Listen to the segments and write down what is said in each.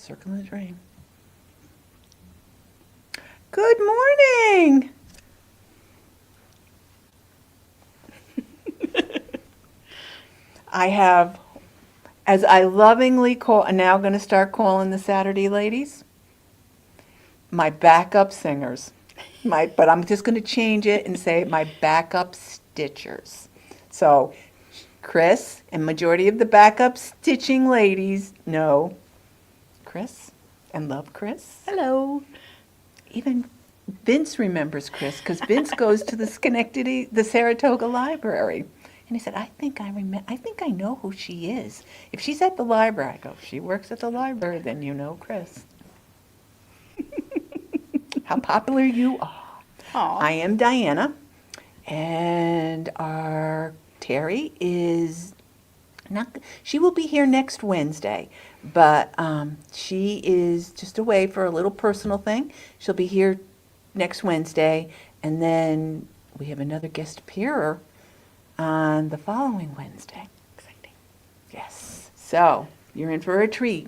Circle in the drain. Good morning. I have, as I lovingly call, I'm now going to start calling the Saturday ladies, my backup singers. But I'm just going to change it and say my backup stitchers. So Chris and majority of the backup stitching ladies know Chris and love Chris. Hello. Even Vince remembers Chris because Vince goes to the Saratoga Library. And he said, I think I know who she is. If she's at the library, I go, if she works at the library, then you know Chris. How popular you are. Aw. I am Diana, and our Terry is she will be here next Wednesday, but she is just away for a little personal thing. She'll be here next Wednesday, and then we have another guest appearer on the following Wednesday. Exciting. Yes. So you're in for a treat.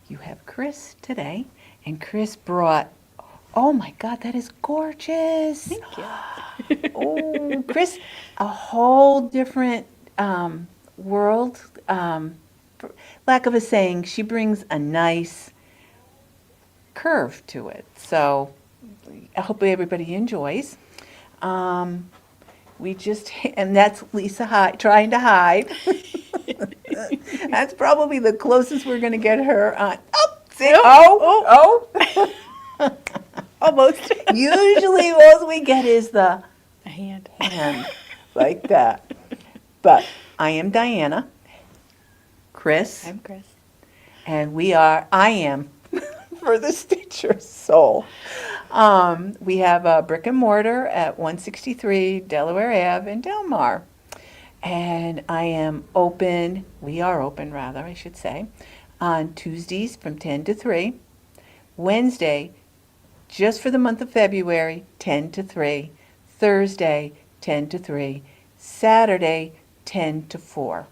You have Chris today, and Chris brought, oh my God, that is gorgeous. Thank you. Oh, Chris, a whole different world. For lack of a saying, she brings a nice curve to it. So I hope everybody enjoys. And that's Lisa trying to hide. That's probably the closest we're going to get her on. Oh, see? Oh. Almost. Usually all we get is the A hand. hand like that. But I am Diana, Chris, I'm Chris. and I am for the Stitcher Soul. We have a brick and mortar at 163 Delaware Ave in Del Mar. And we are open rather, I should say, on Tuesdays from 10 to 3, Wednesday, just for the month of February, 10 to 3, Thursday, 10 to 3, Saturday, 10 to 4.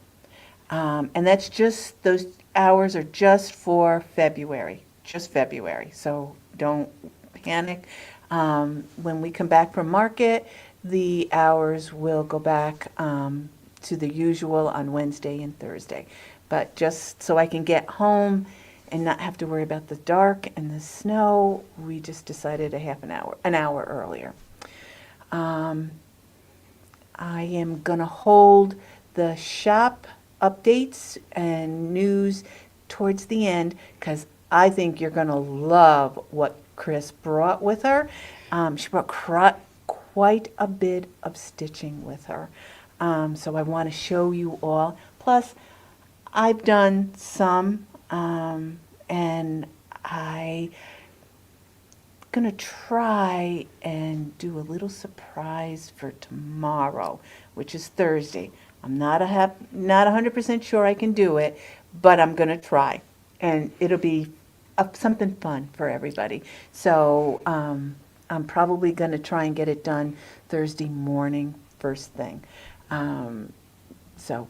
And that's just, those hours are just for February, just February. So don't panic. When we come back from market, the hours will go back to the usual on Wednesday and Thursday. But just so I can get home and not have to worry about the dark and the snow, we just decided an hour earlier. I am going to hold the shop updates and news towards the end because I think you're going to love what Chris brought with her. She brought quite a bit of stitching with her. So I want to show you all. Plus, I've done some, and I'm going to try and do a little surprise for tomorrow, which is Thursday. I'm not 100% sure I can do it, but I'm going to try. And it'll be something fun for everybody. So I'm probably going to try and get it done Thursday morning, first thing. So,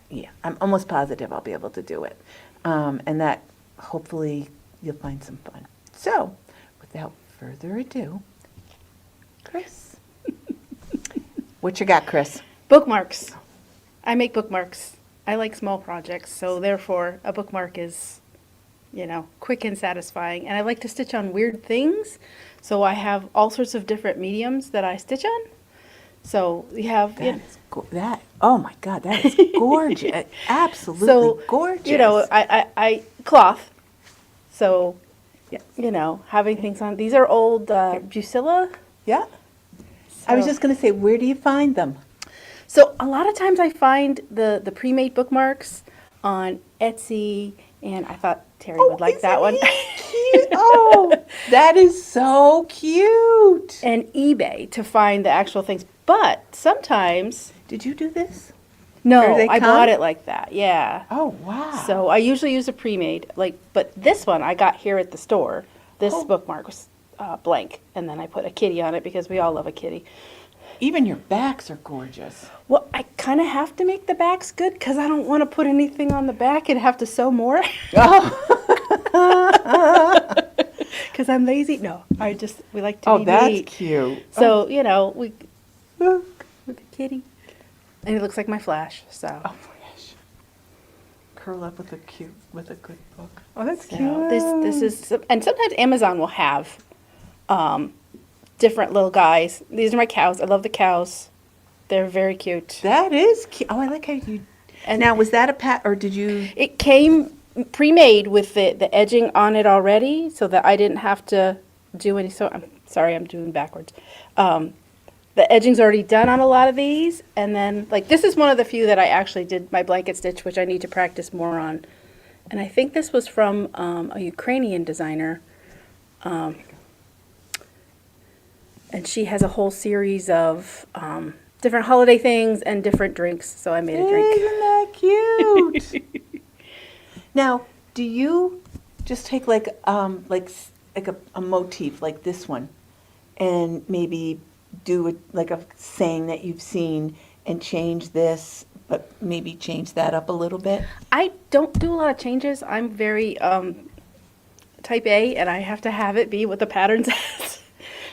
yeah, I'm almost positive I'll be able to do it. And that, hopefully, you'll find some fun. So, without further ado, Chris. What you got, Chris? Bookmarks. I make bookmarks. I like small projects, so therefore a bookmark is, quick and satisfying. And I like to stitch on weird things, so I have all sorts of different mediums that I stitch on. So we have Oh my God, that is gorgeous. Absolutely so gorgeous. I cloth. So Yes. having things on. These are old Bucilla. Yeah. I was So- just going to say, where do you find them? So a lot of times I find the pre-made bookmarks on Etsy, and I thought Terry would like that one. Isn't he cute? Oh, that is so cute. And eBay to find the actual things. But sometimes, Did you do this? no, Or they I come? bought it like that. Yeah. Oh, wow. So I usually use a pre-made, but this one I got here at the store. This Oh. bookmark was blank, and then I put a kitty on it because we all love a kitty. Even your backs are gorgeous. Well, I kind of have to make the backs good because I don't want to put anything on the back and have to sew more Oh, because I'm lazy. No, we like to oh, be that's neat. cute. So, we Oh, with the kitty. And it looks like my Flash, so. oh my gosh. Curl up with a good book. Oh, that's So cute. this is, and sometimes Amazon will have different little guys. These are my cows. I love the cows. They're very cute. That is cute. Oh, I like how you. And Now, was that a pat or did you? it came pre-made with the edging on it already, so that I didn't have to do any. So I'm sorry, I'm doing backwards. The edging's already done on a lot of these, and then like this is one of the few that I actually did my blanket stitch, which I need to practice more on. And I think this was from a Ukrainian designer. And she has a whole series of different holiday things and different drinks, so I made a drink. Isn't that cute? Now, do you just take like a motif like this one, and maybe do like a saying that you've seen and change this, but maybe change that up a little bit? I don't do a lot of changes. I'm very type A, and I have to have it be what the pattern says.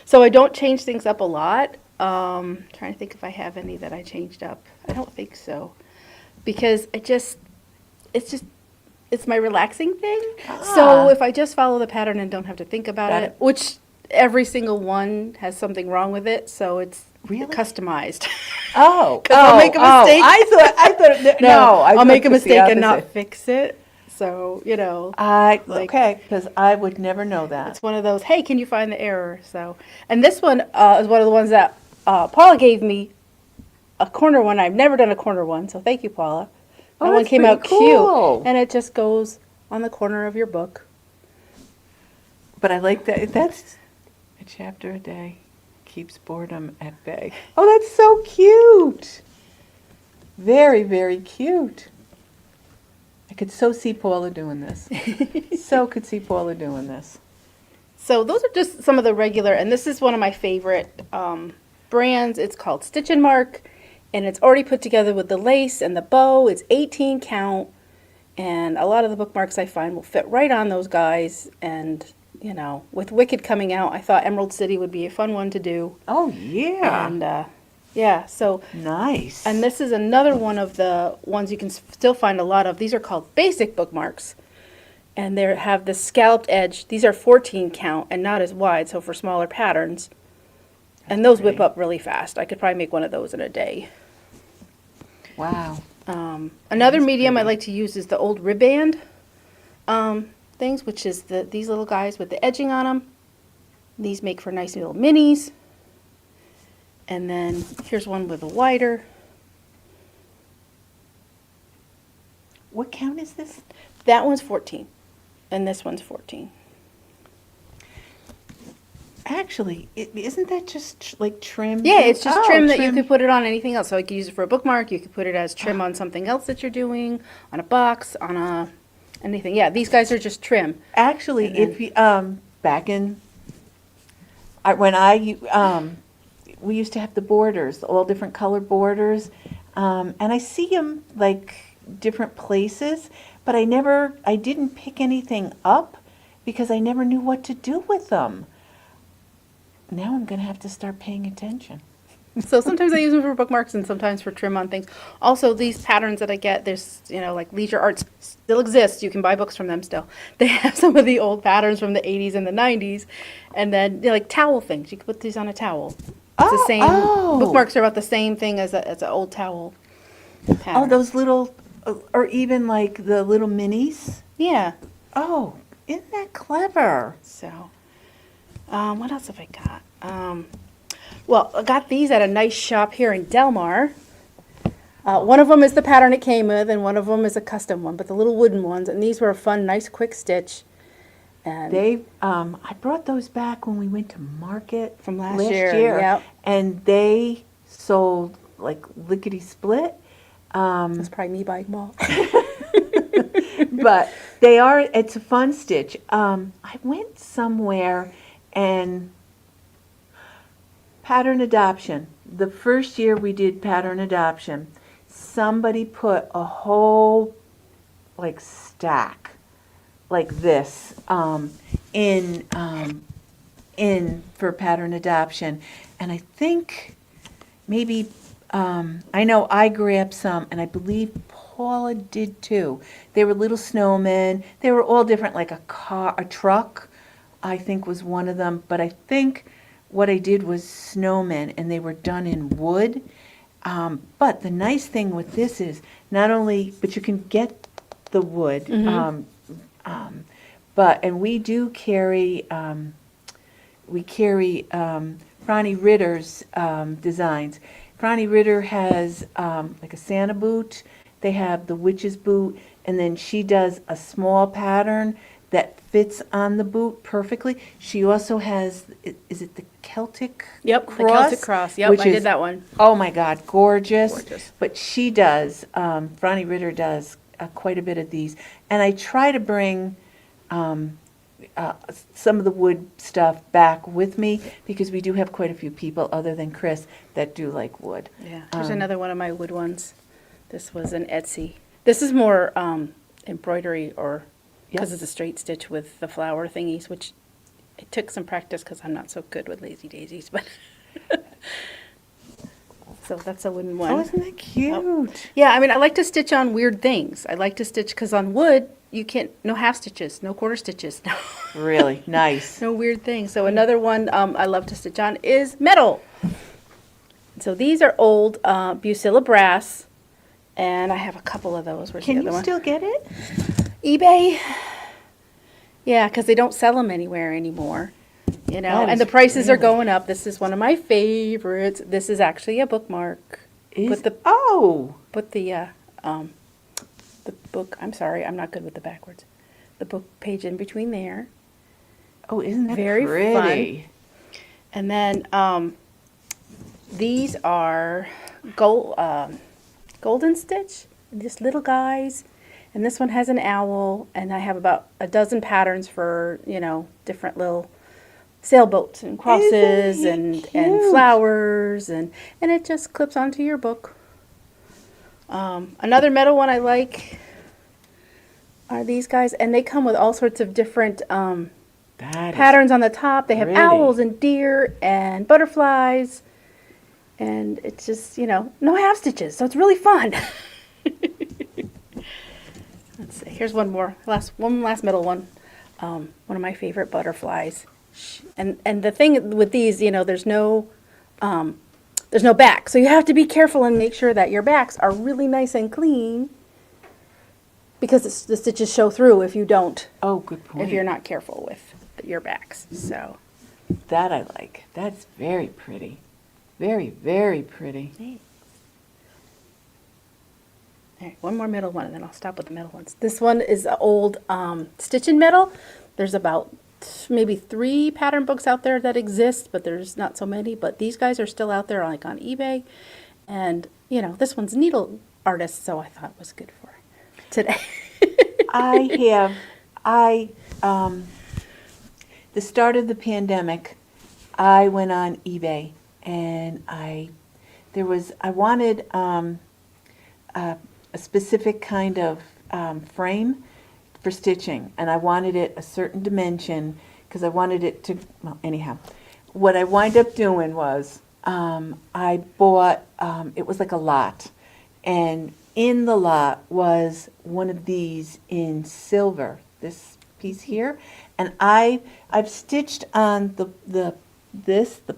So I don't change things up a lot. Trying to think if I have any that I changed up. I don't think so, because it's my relaxing thing. So if I just follow the pattern and don't have to think about Got it, it. which every single one has something wrong with it, so it's Really? customized. Oh, 'Cause I'll make a mistake. I thought no, I I'll thought make a just the mistake and not opposite. fix it. So, like- Okay, because I would never know that. it's one of those, hey, can you find the error? So, and this one is one of the ones that Paula gave me, a corner one. I've never done a corner one, so thank you, Paula. Oh, That one that's came pretty out cool. cute, and it just goes on the corner of your book. But I like that. That's a chapter a day keeps boredom at bay. Oh, that's so cute. Very, very cute. I could so see Paula doing this. So could see Paula doing this. So those are just some of the regular, and this is one of my favorite brands. It's called Stitch and Mark, and it's already put together with the lace and the bow. It's 18 count, and a lot of the bookmarks I find will fit right on those guys. And with Wicked coming out, I thought Emerald City would be a fun one to do. Oh, yeah. And yeah, so. Nice. And this is another one of the ones you can still find a lot of. These are called basic bookmarks. And they have the scalloped edge. These are 14 count and not as wide, so for smaller patterns. And those whip pretty. up really fast. I could probably make one of those in a day. Wow. Another is medium I pretty. like to use is the old ribband things, which is these little guys with the edging on them. These make for nice little minis. And then here's one with a wider. What count is this? That one's 14, and this one's 14. Actually, isn't that just like trim? Yeah, it's just Oh, trim that you could put it on anything else. So you could use it for a bookmark. You could put it as trim on something else that you're doing, on a box, on anything. Yeah, these guys are just trim. Actually, And then- if you, back in, we used to have the borders, all different colored borders, and I see them like different places, but I didn't pick anything up because I never knew what to do with them. Now I'm gonna have to start paying attention. So sometimes I use them for bookmarks and sometimes for trim on things. Also, these patterns that I get, there's, like Leisure Arts still exists. You can buy books from them still. They have some of the old patterns from the 80s and the 90s. And then, like towel things. You can put these on a towel. It's the same. Oh. Bookmarks are about the same thing as an old towel pattern. Oh, those little, or even like the little minis. Yeah. Oh, isn't that clever? So, what else have I got? Well, I got these at a nice shop here in Delmar. One of them is the pattern it came with, and one of them is a custom one, but the little wooden ones. And these were a fun, nice, quick stitch. And I brought those back when we went to market From last year, yep. and they sold like lickety split. that's probably me buying them all. But it's a fun stitch. I went somewhere and Pattern Adoption, the first year we did pattern adoption, somebody put a whole like stack like this in for pattern adoption, and I think maybe I know I grabbed some, and I believe Paula did too. They were little snowmen. They were all different, like a truck, I think was one of them. But I think what I did was snowmen, and they were done in wood. But the nice thing with this is not only, but you can get the wood. And we do carry, Ronnie Ritter's designs. Ronnie Ritter has like a Santa boot. They have the witch's boot, and then she does a small pattern that fits on the boot perfectly. She also has, is it the Celtic Yep, cross? the Celtic cross. Yep, which I did is- that one. Oh my God, gorgeous. Gorgeous. But she does, Ronnie Ritter does quite a bit of these. And I try to bring some of the wood stuff back with me because we do have quite a few people other than Chris that do like wood. Yeah, here's another one of my wood ones. This was an Etsy. This is more embroidery or because Yep. it's a straight stitch with the flower thingies, which it took some practice because I'm not so good with lazy daisies, but so that's a wooden one. Oh, isn't that cute? Yeah, I mean, I like to stitch on weird things. I like to stitch because on wood you can't, no half stitches, no quarter stitches, no, Really nice. no weird things. So another one I love to stitch on is metal. So these are old Busilla brass, and I have a couple of those. Where's Can the you other one? still get it? eBay. Yeah, because they don't sell them anywhere anymore. You know, That and is the prices are really- going up. This is one of my favorites. This is actually a bookmark. Is, Put the oh, the book. I'm sorry, I'm not good with the backwards. The book page in between there, oh, isn't that Very pretty? and then these are golden stitch. Just little guys, and this one has an owl. And I have about a dozen patterns for different little sailboats and crosses he and cute? flowers and it just clips onto your book. Another metal one I like are these guys, and they come with all sorts of different That is patterns on the top. They have pretty. owls and deer and butterflies, and it's just no half stitches, so it's really fun. Let's see. Here's one more. One last metal one. One of my favorite butterflies. And the thing with these, there's no back, so you have to be careful and make sure that your backs are really nice and clean, because the stitches show through if you don't, Oh, good point. if you're not careful with your backs. So That I like. That's very pretty. Very, very pretty. all right, one more metal one, and then I'll stop with the metal ones. This one is an old stitch in metal. There's about maybe 3 pattern books out there that exist, but there's not so many. But these guys are still out there, like on eBay. And this one's needle artist, so I thought it was good for today. The start of the pandemic, I went on eBay and I wanted a specific kind of frame for stitching, and I wanted it a certain dimension because I wanted it to, well, anyhow. What I wind up doing was I bought, it was like a lot, and in the lot was one of these in silver, this piece here, and I've stitched on the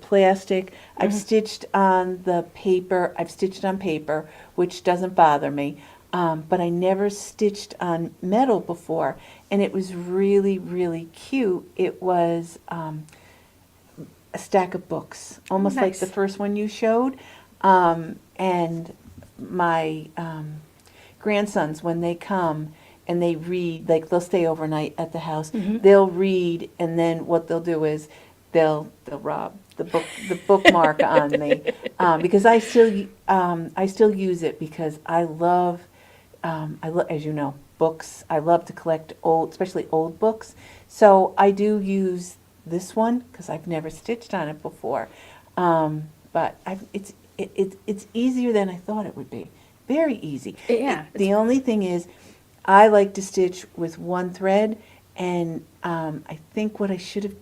plastic, I've stitched on the paper, I've stitched on paper, which doesn't bother me, but I never stitched on metal before, and it was really, really cute. It was a stack of books, almost like Nice. the first one you showed, and my grandsons, when they come and they read, like they'll stay overnight at the house, they'll read, and then what they'll do is they'll rob the bookmark on me, because I still use it because I love as you know, books. I love to collect especially old books. So I do use this one because I've never stitched on it before, but it's easier than I thought it would be. Very easy. Yeah, The only thing is, I like to stitch with one thread, and I think what I should have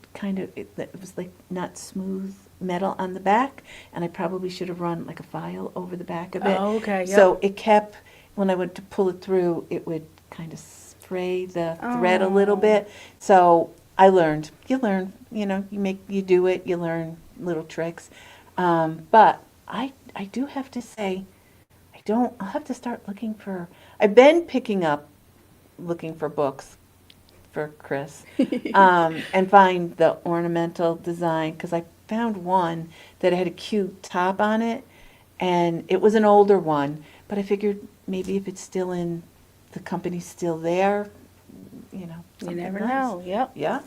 it was like not smooth metal on the back, and I probably should have run like a file over the back of it. Oh, okay, So it kept, when I went to pull it through, it would kind of spray the thread a little Oh. bit. So I learned. You learn, you do it, you learn little tricks. But I do have to say, I'll have to start I've been looking for books for Chris, and find the ornamental design, because I found one that had a cute top on it, and it was an older one, but I figured maybe if it's still the company's still there, You something never nice. know, yep. Yeah.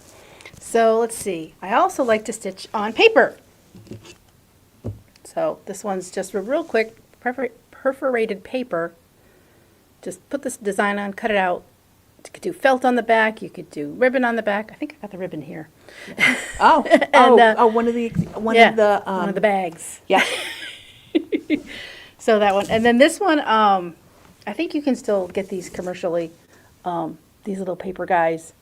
So let's see. I also like to stitch on paper. So this one's just a real quick perforated paper. Just put this design on, cut it out. You could do felt on the back. You could do ribbon on the back. I think I got the ribbon here. Oh, one of the One of the bags. yeah. So that one, and then this one, I think you can still get these commercially. These little paper guys,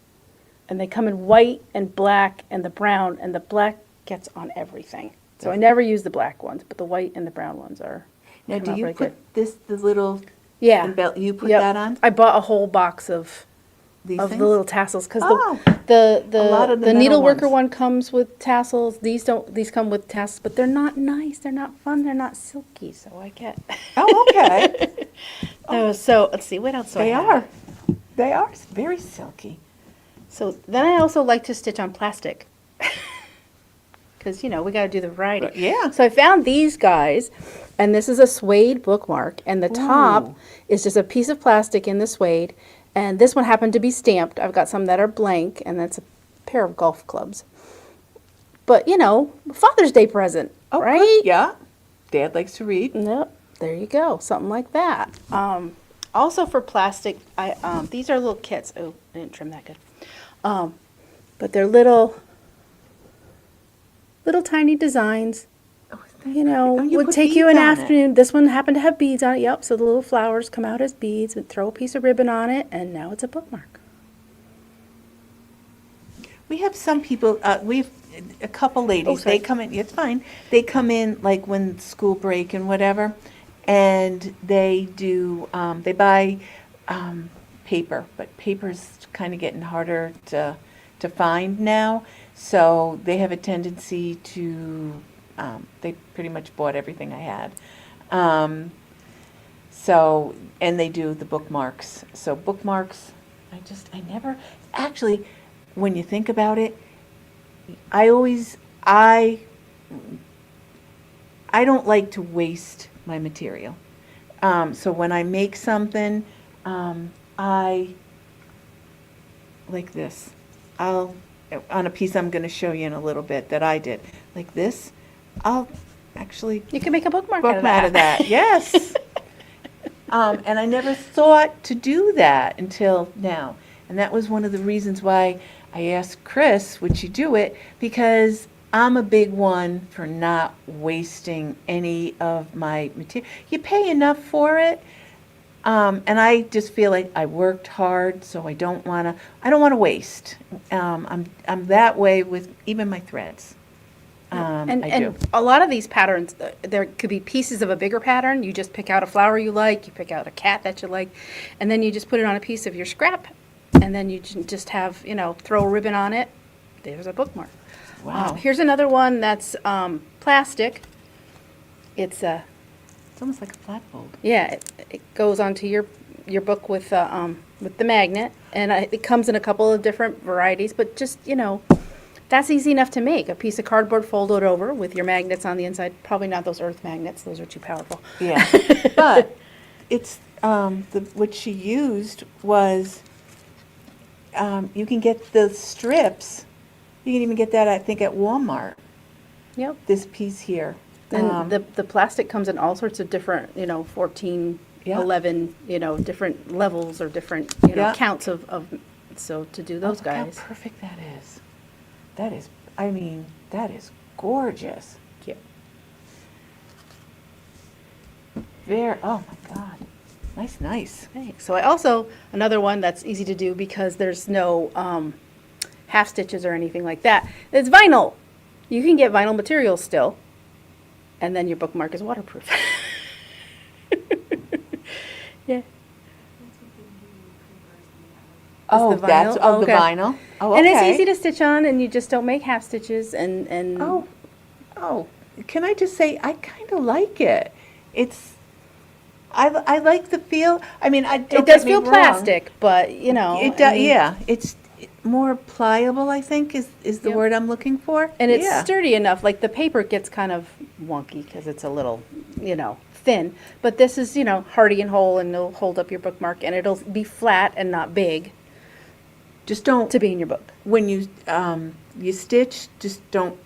and they come in white and black and the brown, and the black gets on everything. So I never use the black ones, but the white and the brown ones are. Now, come do out you really put good. the little Yeah. you put Yep. that on? I bought a whole box of These the things? little tassels because Oh. the A lot of the metal needleworker ones. one comes with tassels. These don't. These come with tassels, but they're not nice. They're not fun. They're not silky. So I get. Oh, okay. So let's see what else. Do I They have? are. They are very silky. So then I also like to stitch on plastic. Because, we got to do the variety. Yeah. So I found these guys, and this is a suede bookmark, and the top Ooh. is just a piece of plastic in the suede, and this one happened to be stamped. I've got some that are blank, and that's a pair of golf clubs. But, Father's Day present, Oh, right? good. Yeah. Dad likes to read. Yep, there you go, something like that. Also for plastic, these are little kits. Oh, I didn't trim that good. But they're little tiny designs. Oh, isn't that You pretty? Oh, would put take you an beads on it. afternoon. This one happened to have beads on it. Yep, so the little flowers come out as beads, and throw a piece of ribbon on it, and now it's a bookmark. We have some people, we've, a couple ladies, sorry. they come in, it's fine, they come in like when school break and whatever, and they do, they buy paper, but paper's kind of getting harder to find now, so they have a tendency to, they pretty much bought everything I had. So, and they do the bookmarks. So bookmarks, I never, actually, when you think about it, I don't like to waste my material. So when I make something, I, like this, on a piece I'm gonna show you in a little bit that I did, like this, I'll actually You can make a bookmark, book out of that, yes. And I never thought to do that until now. And that was one of the reasons why I asked Chris, would you do it? Because I'm a big one for not wasting any of my material. You pay enough for it. And I just feel like I worked hard, so I don't want to waste. I'm that way with even my threads. And I do. a lot of these patterns, there could be pieces of a bigger pattern. You just pick out a flower you like, you pick out a cat that you like, and then you just put it on a piece of your scrap, and then you just have, throw a ribbon on it. There's a bookmark. Wow. Here's another one that's plastic. It's It's almost like a flat fold. yeah, it goes onto your book with the magnet, and it comes in a couple of different varieties, but just, that's easy enough to make. A piece of cardboard folded over with your magnets on the inside. Probably not those earth magnets, those are too powerful. Yeah, but it's, what she used was, you can get the strips, you can even get that, I think, at Walmart, Yep. this piece here. And the plastic comes in all sorts of different, 14, Yeah. 11, different levels or different, Yeah. counts of, so to do those Look guys. how perfect that is. That is, I mean, that is gorgeous. Yeah. oh my God. Nice. Thanks. So I also, another one that's easy to do because there's no half stitches or anything like that. It's vinyl. You can get vinyl materials still, and then your bookmark is waterproof. Yeah. Oh, the that's, vinyl? oh, the Okay. vinyl? Oh, And it's okay. easy to stitch on, and you just don't make half stitches. And Oh, can I just say, I kind of like it. I like the feel, I mean, don't it does get me feel wrong. plastic, but It does, yeah, it's more pliable, I think, is the Yep. word I'm looking for. And it's Yeah. sturdy enough. Like the paper gets kind of wonky because it's a little, thin. But this is, hardy and whole, and it'll hold up your bookmark, and it'll be flat and not big Just don't, to be in your book. when you stitch, just don't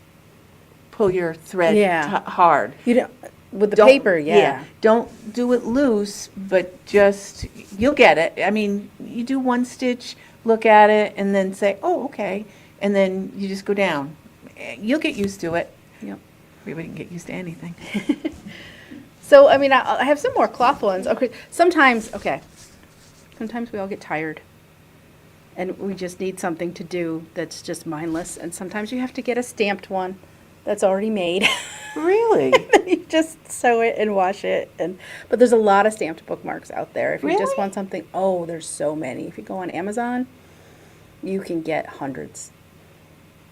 pull your thread Yeah. hard. You know, with the Don't- paper, yeah. Don't do it loose, but just, you'll get it. I mean, you do one stitch, look at it, and then say, oh, okay, and then you just go down. You'll get used to it. Yep. Everybody can get used to anything. So, I mean, I have some more cloth ones. Okay, sometimes we all get tired. And we just need something to do that's just mindless. And sometimes you have to get a stamped one that's already made. Really? You just sew it and wash it. But there's a lot of stamped bookmarks out there. If you just Really? want something, there's so many. If you go on Amazon, you can get hundreds.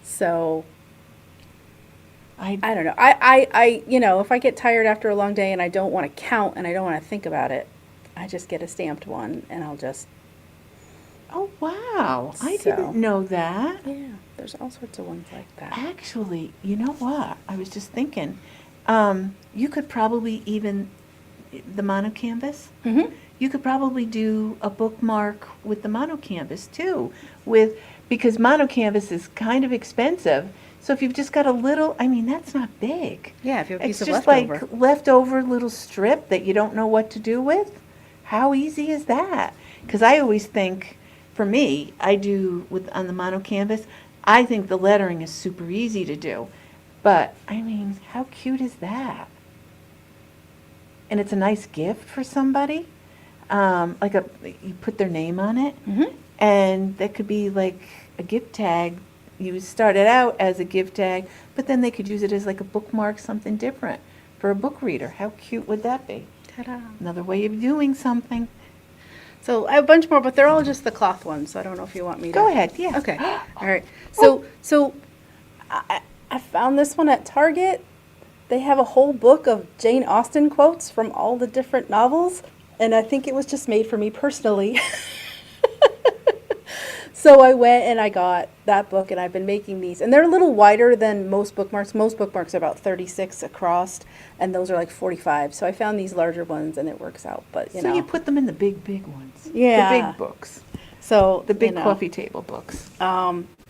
So I don't know. If I get tired after a long day and I don't want to count and I don't want to think about it, I just get a stamped one and I'll just, Oh, wow. I So- didn't know that. yeah, there's all sorts of ones like that. Actually, you know what? I was just thinking, you could probably even, the mono canvas, Mm-hmm. you could probably do a bookmark with the mono canvas too, because mono canvas is kind of expensive. So if you've just got a little, I mean, that's not big. Yeah, if you have a It's piece of just leftover. like leftover little strip that you don't know what to do with. How easy is that? Because I always think, for me, I do on the mono canvas, I think the lettering is super easy to do. But, I mean, how cute is that? And it's a nice gift for somebody. You put their name on it. Mhm. And that could be like a gift tag. You start it out as a gift tag, but then they could use it as like a bookmark, something different for a book reader. How cute would that be? Ta-da. Another way of doing something. So I have a bunch more, but they're all just the cloth ones. So I don't know if you want me to. Go ahead, yeah. Okay. All right. So I found this one at Target. They have a whole book of Jane Austen quotes from all the different novels, and I think it was just made for me personally. So I went and I got that book, and I've been making these. And they're a little wider than most bookmarks. Most bookmarks are about 36 across, and those are like 45. So I found these larger ones, and it works out. But, So you put them in the big ones. Yeah. The big books. so The big you know. coffee table books.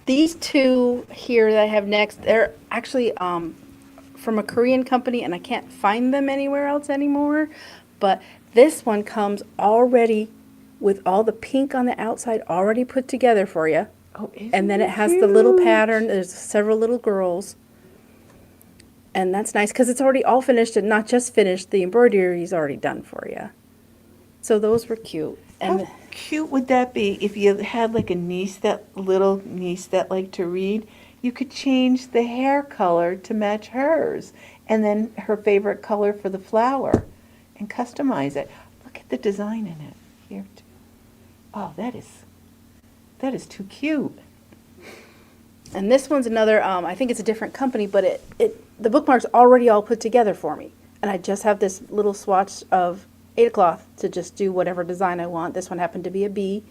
These two here that I have next, they're actually from a Korean company, and I can't find them anywhere else anymore. But this one comes already with all the pink on the outside already put together for you. Oh, isn't And then it has the cute? little pattern. There's several little girls. And that's nice because it's already all finished and not just finished. The embroidery is already done for you. So those were cute. And How cute would that be if you had like a little niece that liked to read? You could change the hair color to match hers, and then her favorite color for the flower, and customize it. Look at the design in it here. Too. Oh, that is too cute. And this one's another, I think it's a different company, but the bookmark's already all put together for me. And I just have this little swatch of Ada cloth to just do whatever design I want. This one happened to be a bee.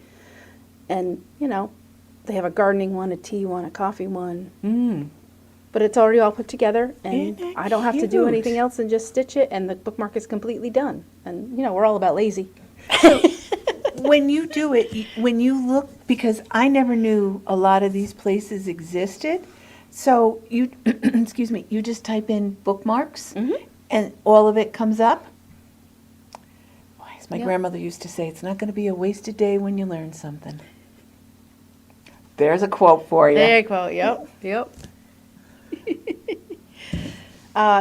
And, they have a gardening one, a tea one, a coffee one. But it's already all put together, and Isn't that I don't have to do cute? anything else and just stitch it, and the bookmark is completely done. And, we're all about lazy. When you do it, when you look, because I never knew a lot of these places existed, so you, excuse me, you just type in bookmarks, and all of it comes up? Boy, as my Yep. grandmother used to say, it's not going to be a wasted day when you learn something. There's a quote for you. There you go. Yep.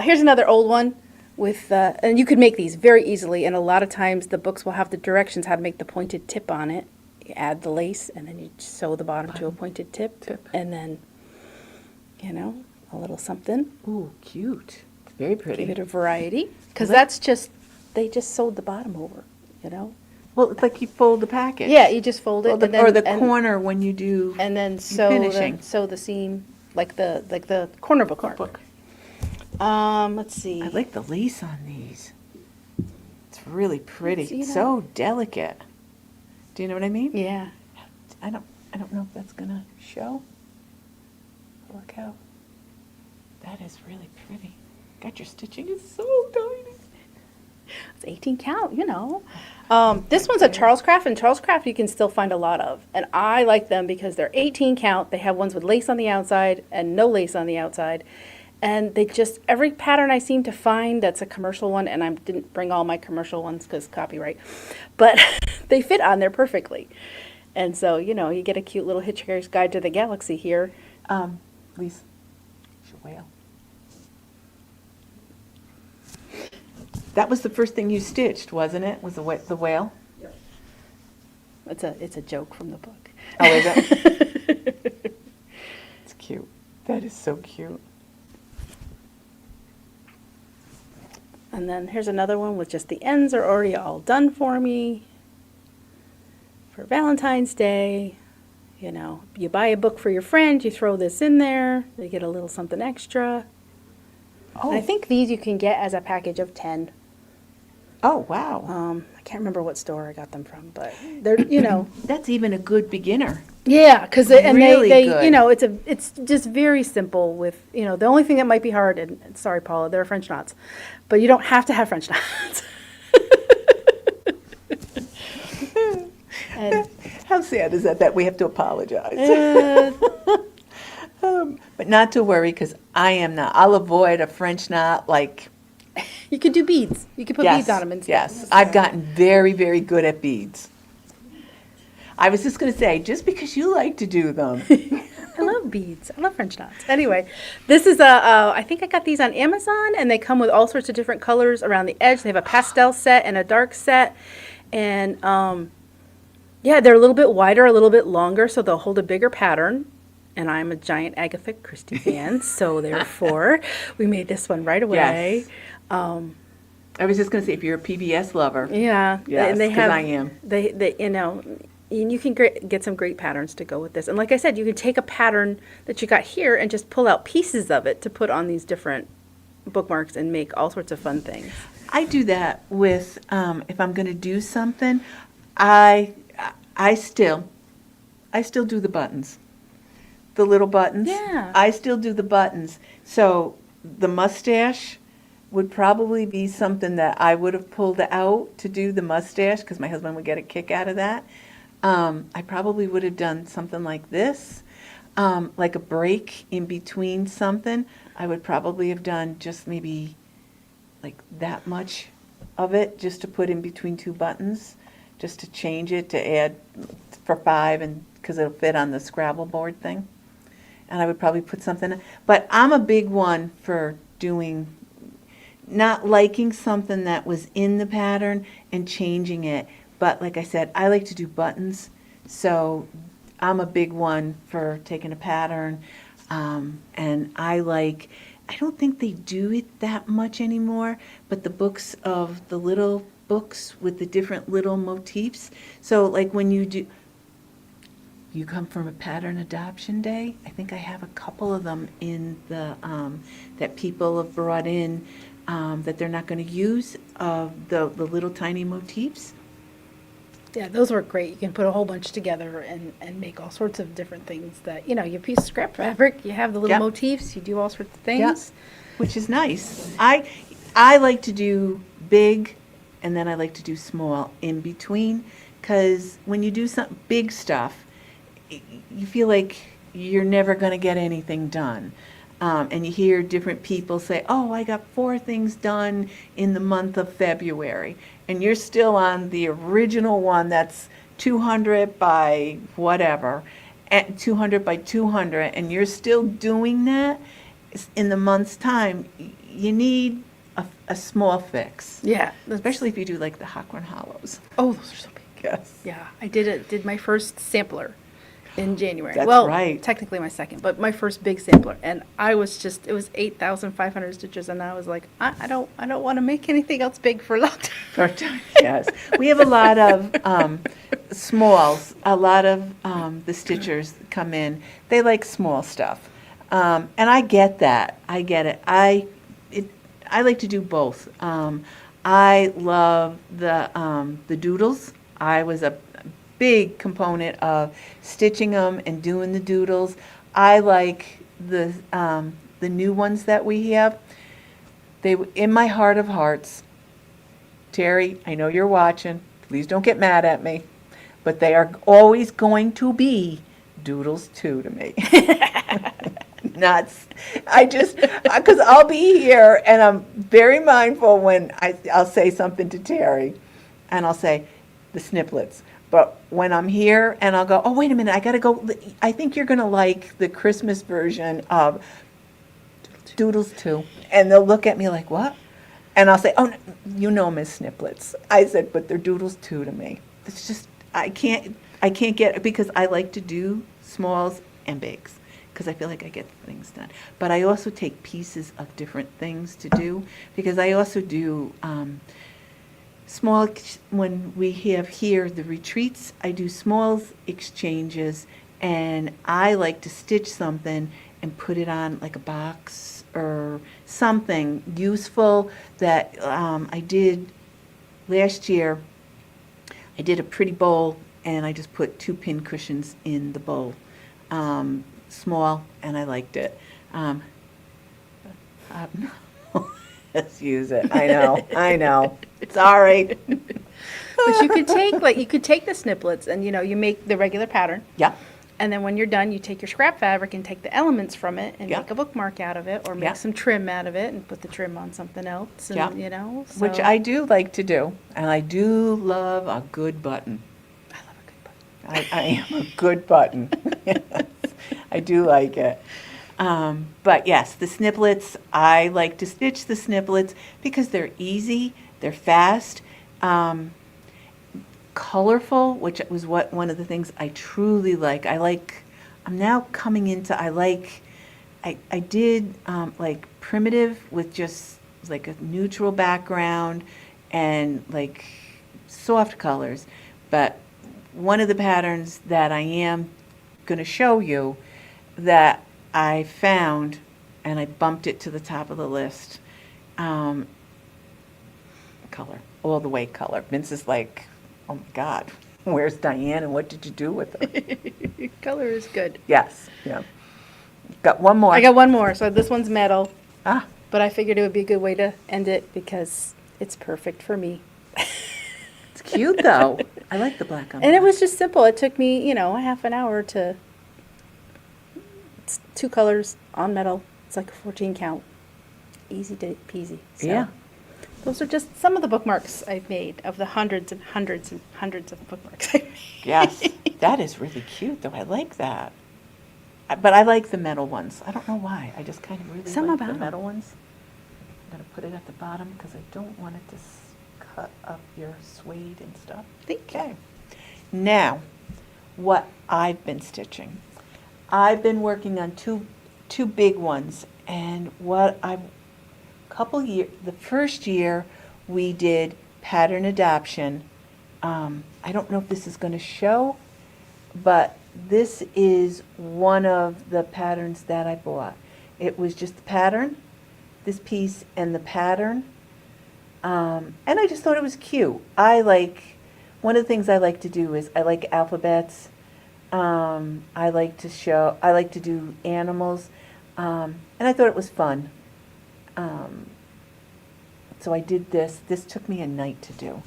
Here's another old one. with, and you could make these very easily, and a lot of times the books will have the directions how to make the pointed tip on it. You add the lace, and then you sew the bottom to a pointed tip. And then, a little something. Ooh, cute. It's very Give pretty. it a variety, because that's just, they just sewed the bottom over, Well, it's like you fold the package. Yeah, you just fold it. Or the, and then, or the and, corner when you do and then finishing. sew the seam, like the corner bookmark. book. Let's see. I like the lace on these. It's really pretty. It's, It's so delicate. Do you know what I mean? Yeah. I don't know if that's gonna show. Work out. That is really pretty. God, your stitching is so tiny. It's 18 count, This one's a Charles Craft, and Charles Craft you can still find a lot of. And I like them because they're 18 count. They have ones with lace on the outside and no lace on the outside. And they just, every pattern I seem to find that's a commercial one, and I didn't bring all my commercial ones because copyright, but they fit on there perfectly. And so, you get a cute little Hitchhiker's Guide to the Galaxy here. Lisa, your whale. That was the first thing you stitched, wasn't it? Was the whale? It's a joke from the book. Oh, is it? It's cute. That is so cute. And then here's another one with just the ends are already all done for me. For Valentine's Day, you buy a book for your friend, you throw this in there, they get a little something extra. Oh, And I think these you can get as a package of 10. Oh, wow. I can't remember what store I got them from, but they're, That's even a good beginner. yeah, because Really they good. it's just very simple with, the only thing that might be hard, and sorry, Paula, there are French knots, but you don't have to have French knots. And, How sad is that we have to apologize? uh, But not to worry, because I am not. I'll avoid a French knot like. you could do beads. You could put beads on them instead. Yes, I've gotten very, very good at beads. I was just going to say, just because you like to do them. I love beads. I love French knots. Anyway, this is I think I got these on Amazon, and they come with all sorts of different colors around the edge. They have a pastel set and a dark set, and yeah, they're a little bit wider, a little bit longer, so they'll hold a bigger pattern. And I'm a giant Agatha Christie fan, so therefore we made this one right away. Yes. I was just going to say, if you're a PBS lover. Yeah, Yes, and they 'cause have. I am. They and you can get some great patterns to go with this. And like I said, you can take a pattern that you got here and just pull out pieces of it to put on these different bookmarks and make all sorts of fun things. I do that with, if I'm going to do something, I still do the buttons. The little buttons. Yeah. I still do the buttons. So the mustache would probably be something that I would have pulled out to do the mustache, because my husband would get a kick out of that. I probably would have done something like this, like a break in between something. I would probably have done just maybe like that much of it, just to put in between two buttons, just to change it, to add for 5, and because it'll fit on the Scrabble board thing. And I would probably put something, but I'm a big one for doing, not liking something that was in the pattern and changing it. But like I said, I like to do buttons, so I'm a big one for taking a pattern. And I don't think they do it that much anymore, but the books of the little books with the different little motifs. So like when you come from a pattern adoption day, I think I have a couple of them in the, that people have brought in, that they're not going to use, of the little tiny motifs. Yeah, those work great. You can put a whole bunch together and make all sorts of different things that, you piece of scrap fabric, you have the little Yep. motifs, you do all sorts of Yeah, things. which is nice. I like to do big, and then I like to do small in between, because when you do some big stuff, you feel like you're never going to get anything done. And you hear different people say, oh, I got 4 things done in the month of February. And you're still on the original one that's 200 by whatever, at 200 by 200, and you're still doing that in the month's time. You need a small fix, Yeah. especially if you do like the Hawthorne Hollows. Oh, those are so big. Yes. Yeah, I did my first sampler in January. That's well, right. technically my second, but my first big sampler, and I was just, it was 8,500 stitches, and I was like, I don't want to make anything else big for a long time. Yes, we have a lot of smalls. A lot of the stitchers that come in, they like small stuff, and I get that. I get it. I like to do both. I love the doodles. I was a big component of stitching them and doing the doodles. I like the new ones that we have. They, in my heart of hearts, Terry, I know you're watching. Please don't get mad at me, but they are always going to be doodles too to me. Nuts. Because I'll be here and I'm very mindful when I'll say something to Terry, and I'll say the snippets. But when I'm here and I'll go, oh, wait a minute, I got to go. I think you're going to like the Christmas version of Doodles 2. And they'll look at me like, what? And I'll say, oh, you know Miss Sniplets. I said, but they're Doodles 2 to me. It's just, I can't get it because I like to do smalls and bigs because I feel like I get things done. But I also take pieces of different things to do because I also do small, when we have here the retreats, I do smalls exchanges, and I like to stitch something and put it on like a box or something useful that I did last year. I did a pretty bowl, and I just put 2 pin cushions in the bowl. Small, and I liked it. Let's use it. I know. Sorry. But you could take the snippets and, you make the regular pattern. Yeah. And then when you're done, you take your scrap fabric and take the elements from it and Yeah. make a bookmark out of it, or make Yeah. some trim out of it and put the trim on something else. And, Yeah. so Which I do like to do, and I do love a good button. I love a good button. I am a good button. Yes, I do like it. But yes, the snippets, I like to stitch the snippets because they're easy, they're fast, colorful, which was one of the things I truly like. I'm now coming into, I did like primitive with just like a neutral background and like soft colors. But one of the patterns that I am going to show you that I found, and I bumped it to the top of the list, color, all the way color. Vince is like, oh my God, where's Diane and what did you do with her? Color is good. Yes, yeah. Got one more. I got one more. So this one's metal, Ah, but I figured it would be a good way to end it because it's perfect for me. it's cute though. I like the black on And it black. was just simple. It took me, a half an hour to, it's 2 colors on metal. It's like a 14 count. Easy peasy. So Yeah. those are just some of the bookmarks I've made of the hundreds and hundreds and hundreds of bookmarks I've made. Yes, that is really cute though. I like that. But I like the metal ones. I don't know why. I just kind of really Some like about the 'em. metal ones. I'm going to put it at the bottom because I don't want it to cut up your suede and stuff. Thank you. Okay. Now, what I've been stitching. I've been working on two big ones, and the first year we did pattern adoption. I don't know if this is going to show, but this is one of the patterns that I bought. It was just the pattern, this piece, and the pattern. And I just thought it was cute. One of the things I like to do is I like alphabets. I like to do animals. And I thought it was fun. So I did this. This took me a night to do.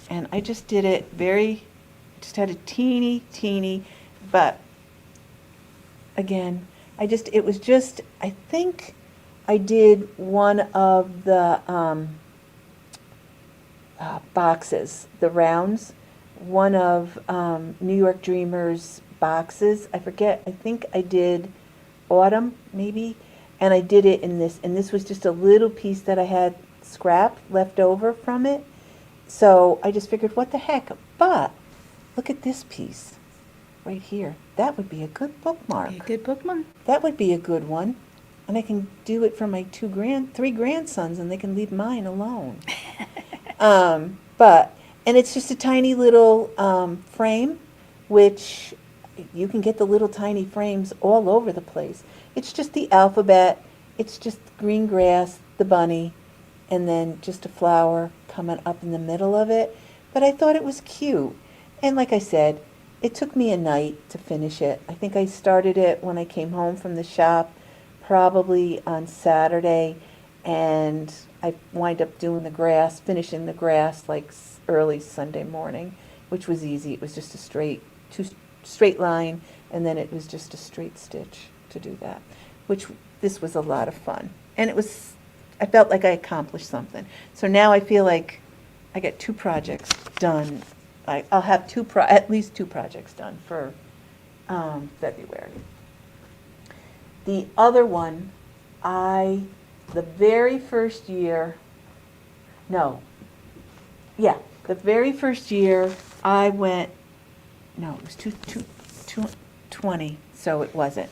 And I just did it just had a teeny, but again, I think I did one of the boxes, the rounds, one of New York Dreamers boxes. I forget, I think I did autumn, maybe, and I did it in this, and this was just a little piece that I had scrap left over from it. So I just figured, what the heck? But look at this piece right here. That would be a good bookmark. Be a good bookmark. That would be a good one. And I can do it for my three grandsons, and they can leave mine alone. And it's just a tiny little frame, which you can get the little tiny frames all over the place. It's just the alphabet, it's just green grass, the bunny, and then just a flower coming up in the middle of it. But I thought it was cute. And like I said, it took me a night to finish it. I think I started it when I came home from the shop, probably on Saturday, and I wind up doing the grass, finishing the grass like early Sunday morning, which was easy. It was just a straight line, and then it was just a straight stitch to do that, which this was a lot of fun. And I felt like I accomplished something. So now I feel like I got 2 projects done. I'll have at least 2 projects done for February. The other one, the very first year I went, no, it was 2020, so it wasn't.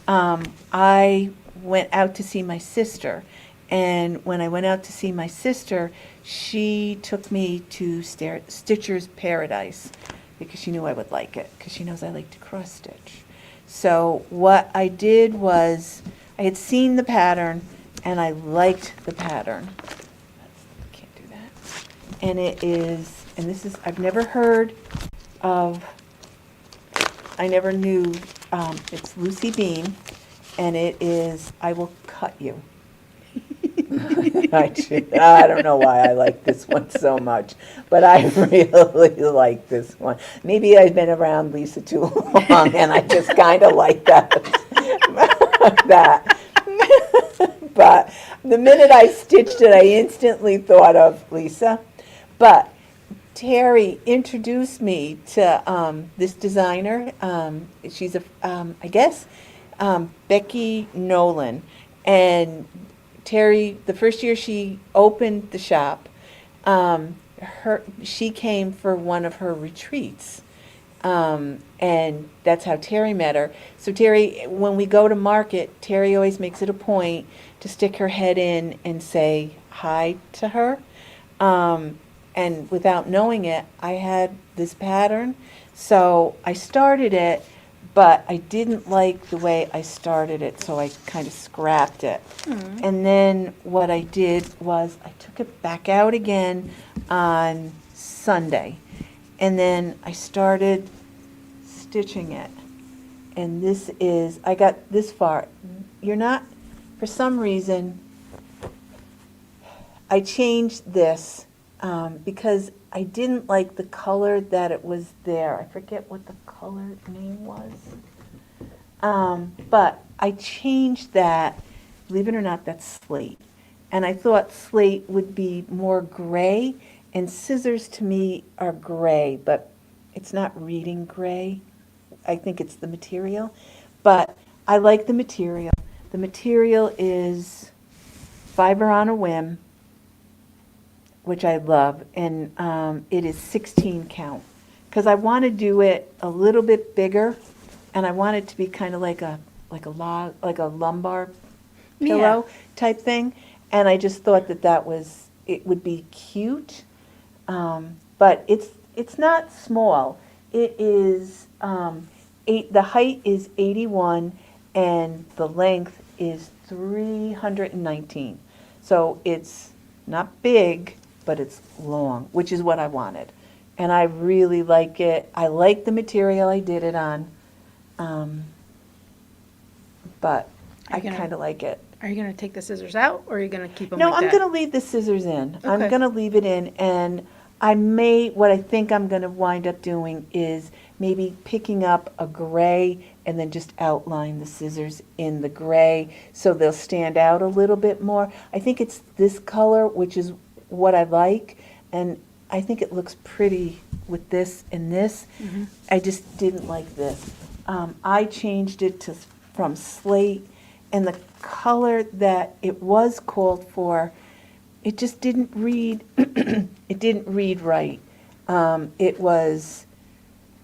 I went out to see my sister, and when I went out to see my sister, she took me to Stitcher's Paradise because she knew I would like it, because she knows I like to cross stitch. So what I did was, I had seen the pattern, and I liked the pattern. Can't do that. And I've never heard of, I never knew, it's Lucy Bean, and it is, I Will Cut You. I don't know why I like this one so much, but I really like this one. Maybe I've been around Lisa too long, and I just kind of like that. But the minute I stitched it, I instantly thought of Lisa. But Terry introduced me to this designer. She's I guess, Becky Nolan. And Terry, the first year she opened the shop, she came for one of her retreats. And that's how Terry met her. So Terry, when we go to market, Terry always makes it a point to stick her head in and say hi to her. And without knowing it, I had this pattern. So I started it, but I didn't like the way I started it, so I kind of scrapped it. And then what I did was I took it back out again on Sunday. And then I started stitching it. And I got this far. For some reason, I changed this because I didn't like the color that it was there. I forget what the color name was. But I changed that. Believe it or not, that's slate. And I thought slate would be more gray, and scissors to me are gray, but it's not reading gray. I think it's the material. But I like the material. The material is Fiber on a Whim, which I love, and it is 16 count. Because I want to do it a little bit bigger, and I want it to be kind of like a lumbar pillow type thing. And I just thought it would be cute. But it's not small. It is the height is 81, and the length is 319. So it's not big, but it's long, which is what I wanted. And I really like it. I like the material I did it on, but I kind of like it. Are you going to take the scissors out, or are you going to keep them No, like I'm that? going to leave the scissors in. I'm Okay. going to leave it in, and what I think I'm going to wind up doing is maybe picking up a gray and then just outline the scissors in the gray so they'll stand out a little bit more. I think it's this color, which is what I like, and I think it looks pretty with this and this. Mm-hmm. I just didn't like this. I changed it from slate, and the color that it was called for it just didn't read, it didn't read right. It was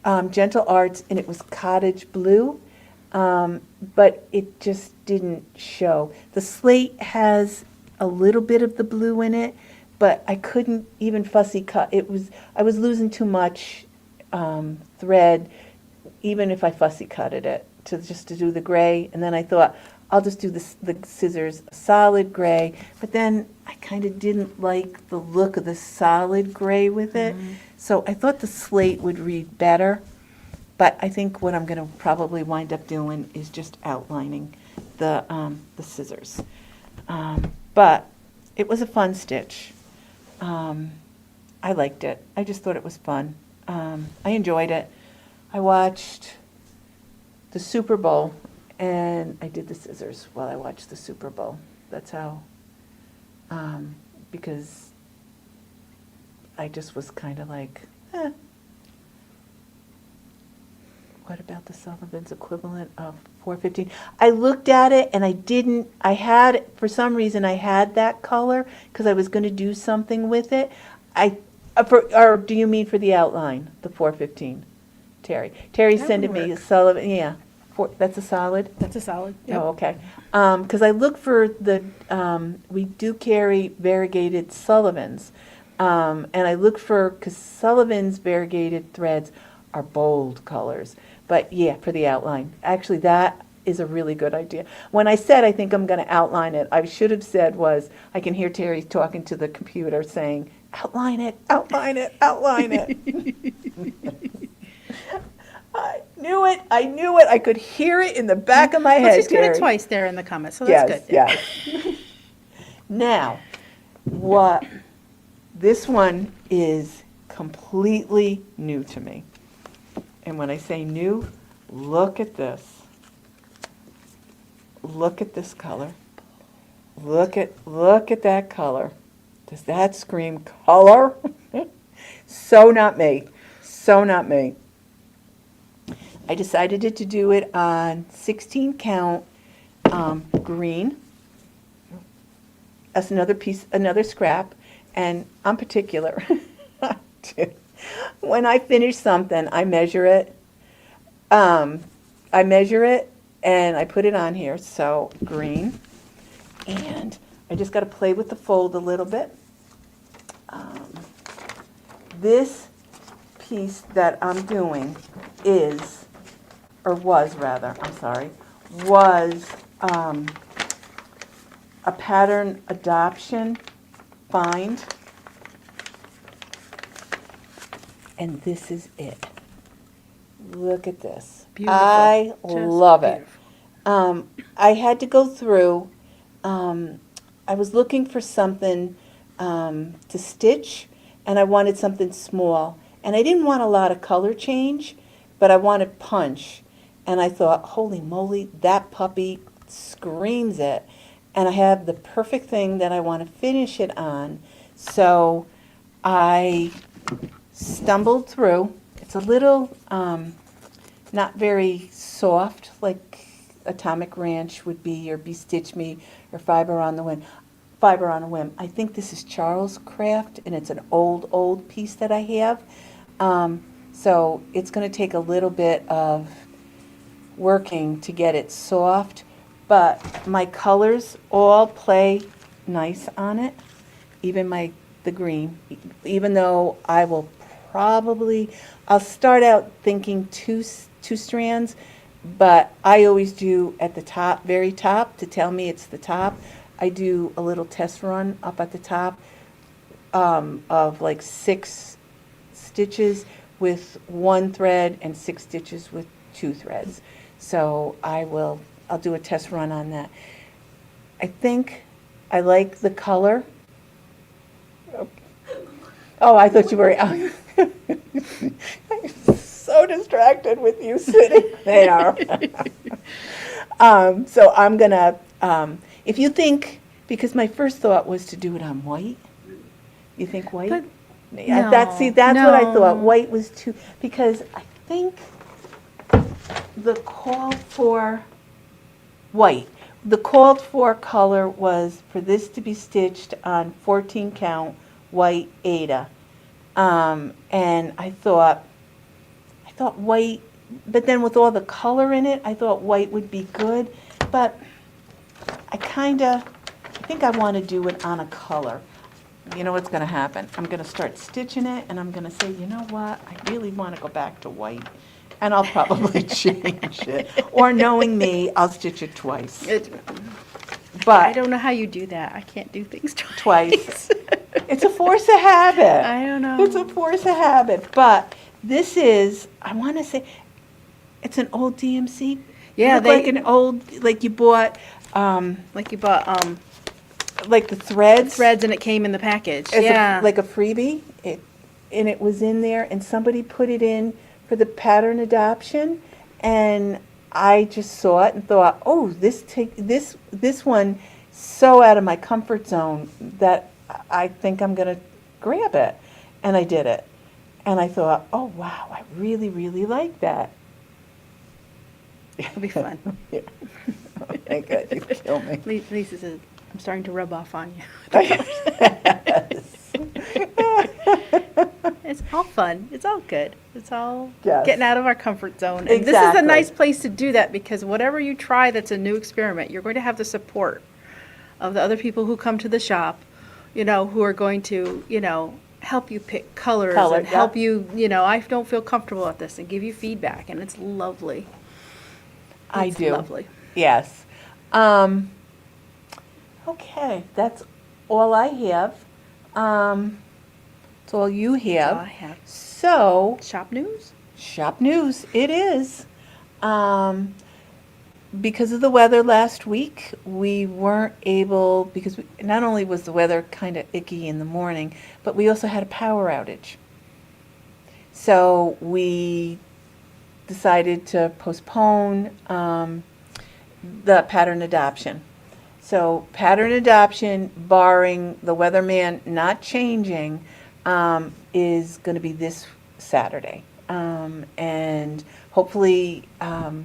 Gentle Arts, and it was cottage blue, but it just didn't show. The slate has a little bit of the blue in it, but I couldn't even fussy cut. I was losing too much thread, even if I fussy cutted it, to do the gray. And then I thought, I'll just do the scissors solid gray, but then I kind of didn't like the look of the solid gray with it. So I thought the slate would read better, but I think what I'm going to probably wind up doing is just outlining the scissors. But it was a fun stitch. I liked it. I just thought it was fun. I enjoyed it. I watched the Super Bowl, and I did the scissors while I watched the Super Bowl. That's how, because I just was kind of like, what about the Sullivan's equivalent of 415? I looked at it and for some reason I had that color because I was going to do something with it. Or do you mean for the outline, the 415, Terry? Terry That sent would me a work. Sullivan, yeah. That's a solid? That's a solid. Yep. Oh, okay. Because I look for we do carry variegated Sullivans. And I look because Sullivan's variegated threads are bold colors. But yeah, for the outline. Actually, that is a really good idea. When I said I think I'm going to outline it, I should have said I can hear Terry talking to the computer saying, outline it, outline it, outline it. I knew it. I could hear it in the back of my head, Well, she's got Terry. it twice there in the comments, so that's good. Yes. Now, this one is completely new to me. And when I say new, look at this. Look at this color. Look at that color. Does that scream color? So not me. So not me. I decided to do it on 16 count green. That's another scrap, and I'm particular. When I finish something, I measure it. And I put it on here. So green, and I just got to play with the fold a little bit. This piece that I'm doing was a pattern adoption find, and this is it. Look at this. Beautiful. I Just love it. beautiful. I had to go through, I was looking for something to stitch, and I wanted something small. And I didn't want a lot of color change, but I wanted punch. And I thought, holy moly, that puppy screams it. And I have the perfect thing that I want to finish it on. So I stumbled through. It's a little not very soft, like Atomic Ranch would be, or Be Stitch Me, or Fiber on a Whim. I think this is Charles Craft, and it's an old piece that I have. So it's going to take a little bit of working to get it soft, but my colors all play nice on it, even the green, even though I'll start out thinking two strands, but I always do at the top, very top, to tell me it's the top. I do a little test run up at the top of like 6 stitches with 1 thread and 6 stitches with 2 threads. So I'll do a test run on that. I think I like the color. Oh, I thought you were. I'm so distracted with you sitting there. So I'm gonna. If you think, because my first thought was to do it on white. You think white? But Yeah, that's what I thought. no. White was too, because I think the call for white the called for color was for this to be stitched on 14 count white Aida. And I thought white, but then with all the color in it, I thought white would be good. But I think I want to do it on a color. You know what's going to happen? I'm going to start stitching it, and I'm going to say, you know what? I really want to go back to white. And I'll probably change it. Or knowing me, I'll stitch it twice. I But don't know how you do that. I can't do things twice. It's a force of habit. I don't know. It's a force of habit. But this is, I want to say, it's an old DMC. Yeah, Look like an old, like you bought, like you bought like the threads. threads and it came in the package. As Yeah. like a freebie. And it was in there, and somebody put it in for the pattern adoption, and I just saw it and thought, oh, this one so out of my comfort zone that I think I'm gonna grab it, and I did it, and I thought, oh wow, I really really like that. It'll be fun. Yeah. Oh my God, you kill me. Lisa says, I'm starting to rub off on you. It's all fun. It's all good. It's all Yes. getting out of our comfort zone. And this is a Exactly. nice place to do that because whatever you try that's a new experiment, you're going to have the support of the other people who come to the shop, who are going to, help you pick colors Color, and help yeah. you, I don't feel comfortable at this and give you feedback. And it's lovely. I It's do. lovely. Yes. Okay, that's all I have. That's all you That's all I have. have. So, Shop news? shop news, it is. Because of the weather last week, we weren't able, because not only was the weather kind of icky in the morning, but we also had a power outage. So we decided to postpone the pattern adoption. So pattern adoption, barring the weatherman not changing, is going to be this Saturday. And hopefully, I'm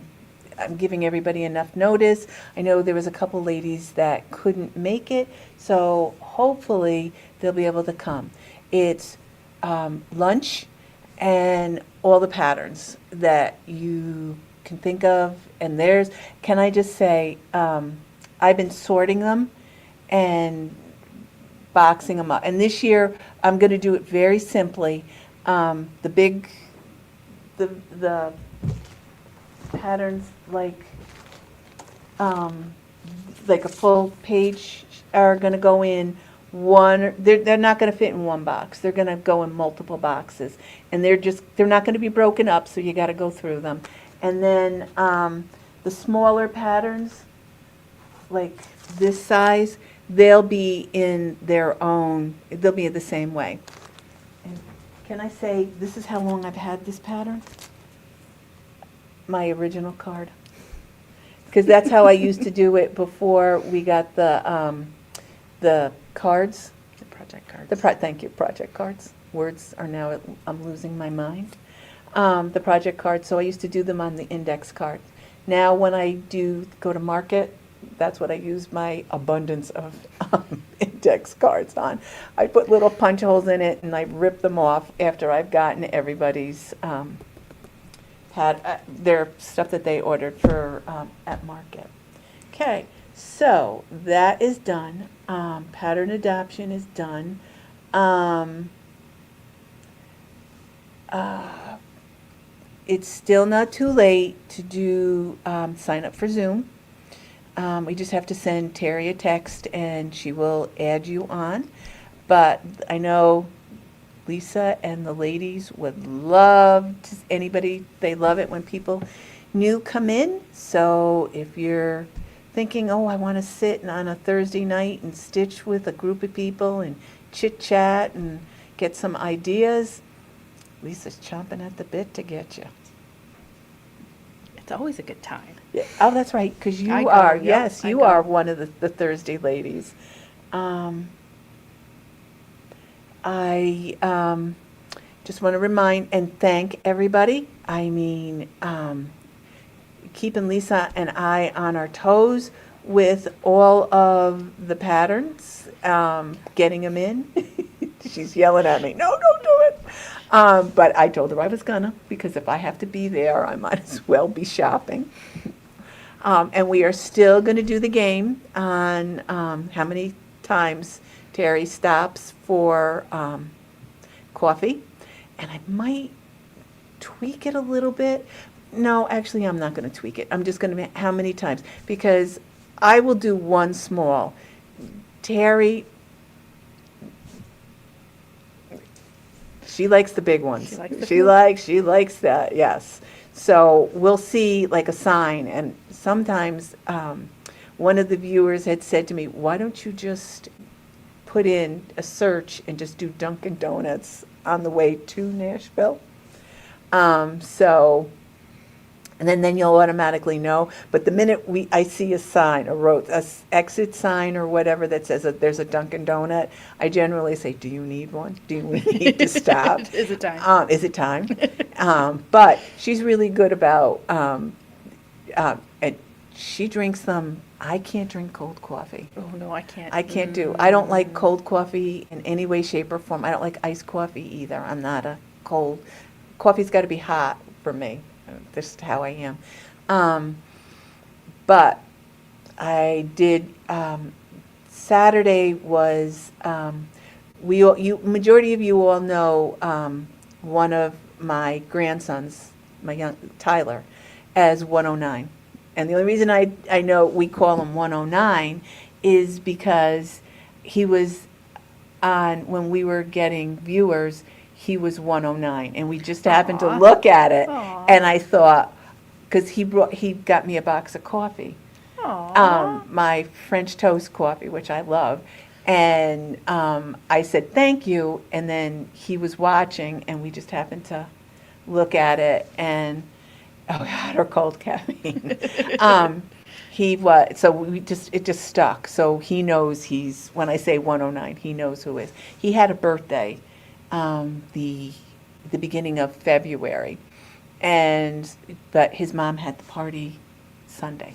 giving everybody enough notice. I know there was a couple ladies that couldn't make it, so hopefully they'll be able to come. It's lunch and all the patterns that you can think of, and can I just say, I've been sorting them and boxing them up. And this year, I'm going to do it very simply. The patterns like a full page are going to go in one. They're not going to fit in one box. They're going to go in multiple boxes, and they're not going to be broken up. So you got to go through them. And then the smaller patterns, like this size, they'll be in their own. They'll be the same way. And can I say this is how long I've had this pattern? My original card. Because that's how I used to do it before we got the cards. The project cards. Thank you, project cards. Words are now, I'm losing my mind. The project cards, so I used to do them on the index cards. Now when I do go to market, that's what I use my abundance of index cards on. I put little punch holes in it and I rip them off after I've gotten everybody's had their stuff that they ordered for at market. Okay, so that is done. Pattern adoption is done. It's still not too late to do sign up for Zoom. We just have to send Terry a text and she will add you on. But I know Lisa and the ladies would love they love it when people new come in. So if you're thinking, oh, I want to sit on a Thursday night and stitch with a group of people and chit chat and get some ideas, Lisa's chomping at the bit to get you. It's always a good time. Yeah. Oh, that's right, because you I go, are, yep, yes, I you go. are one of the Thursday ladies. I just want to remind and thank everybody. I mean, keeping Lisa and I on our toes with all of the patterns, getting them in. She's yelling at me, no, don't do it. But I told her I was gonna, because if I have to be there, I might as well be shopping. And we are still gonna do the game on how many times Terry stops for coffee. And I might tweak it a little bit. No, actually, I'm not gonna tweak it. I'm just gonna, how many times? Because I will do one small. Terry, she likes the big ones. She likes the She food. she likes that, yes. So we'll see like a sign, and sometimes, one of the viewers had said to me, why don't you just put in a search and just do Dunkin' Donuts on the way to Nashville? So, and then you'll automatically know. But the minute I see a sign, exit sign or whatever that says that there's a Dunkin' Donut, I generally say, do you need one? Do we need to stop? Is it time? Is it time? But she's really good about, and she drinks them. I can't drink cold coffee. Oh, no, I can't. I can't do. I don't like cold coffee in any way, shape, or form. I don't like iced coffee either. I'm not a cold. Coffee's got to be hot for me. This is how I am. But I did. Saturday was. Majority of you all know one of my grandsons, my young Tyler, as 109. And the only reason I know we call him 109 is because he was on, when we were getting viewers, he was 109. And we just happened to Aw. look at it. Aw. And I thought, because he got me a box of coffee, Aw. my French toast coffee, which I love. And I said, thank you. And then he was watching, and we just happened to look at it, and oh, hot or cold caffeine. So it just stuck. So he knows when I say 109, he knows who is. He had a birthday, the beginning of February, but his mom had the party Sunday.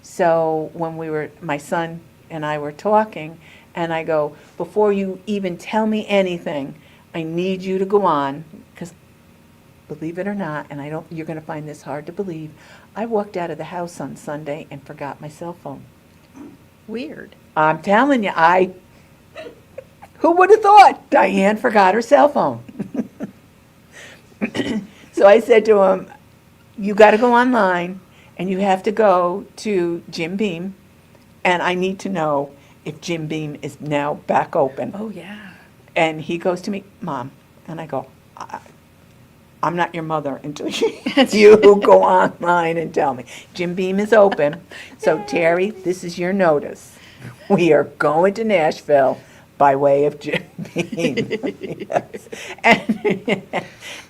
So when my son and I were talking, and I go, before you even tell me anything, I need you to go on, because believe it or not, and you're going to find this hard to believe, I walked out of the house on Sunday and forgot my cell phone. Weird. I'm telling you, who would have thought Diane forgot her cell phone? So I said to him, you got to go online, and you have to go to Jim Beam, and I need to know if Jim Beam is now back open. Oh, yeah. And he goes to me, Mom, and I go, I'm not your mother until you go online and tell me. Jim Beam is open. So Terry, this is your notice. We are going to Nashville by way of Jim Beam. Yes.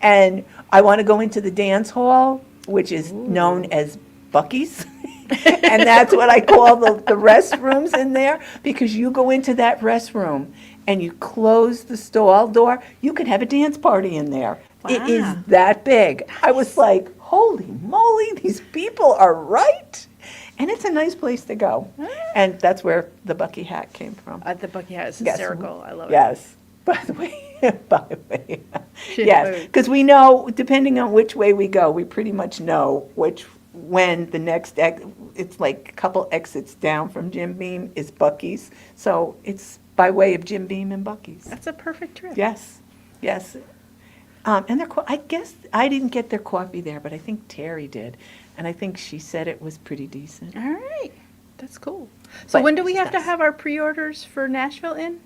And I want to go into the dance hall, which is known as Buc-ee's. And that's what I call the restrooms in there, because you go into that restroom and you close the stall door, you can have a dance party in there. It is Wow. that big. I was like, holy moly, these people are right. And it's a nice place to go. And that's where the Bucky hat came from. The Bucky hat is Yes. hysterical. I love it. Yes. By the way, Shit, yes, food. because we know, depending on which way we go, we pretty much know when the next, it's like a couple exits down from Jim Beam is Bucky's. So it's by way of Jim Beam and Bucky's. That's a perfect trip. Yes, yes. And I guess I didn't get their coffee there, but I think Terry did. And I think she said it was pretty decent. All right. That's cool. So But when do we it's have to nice. have our pre-orders for Nashville in?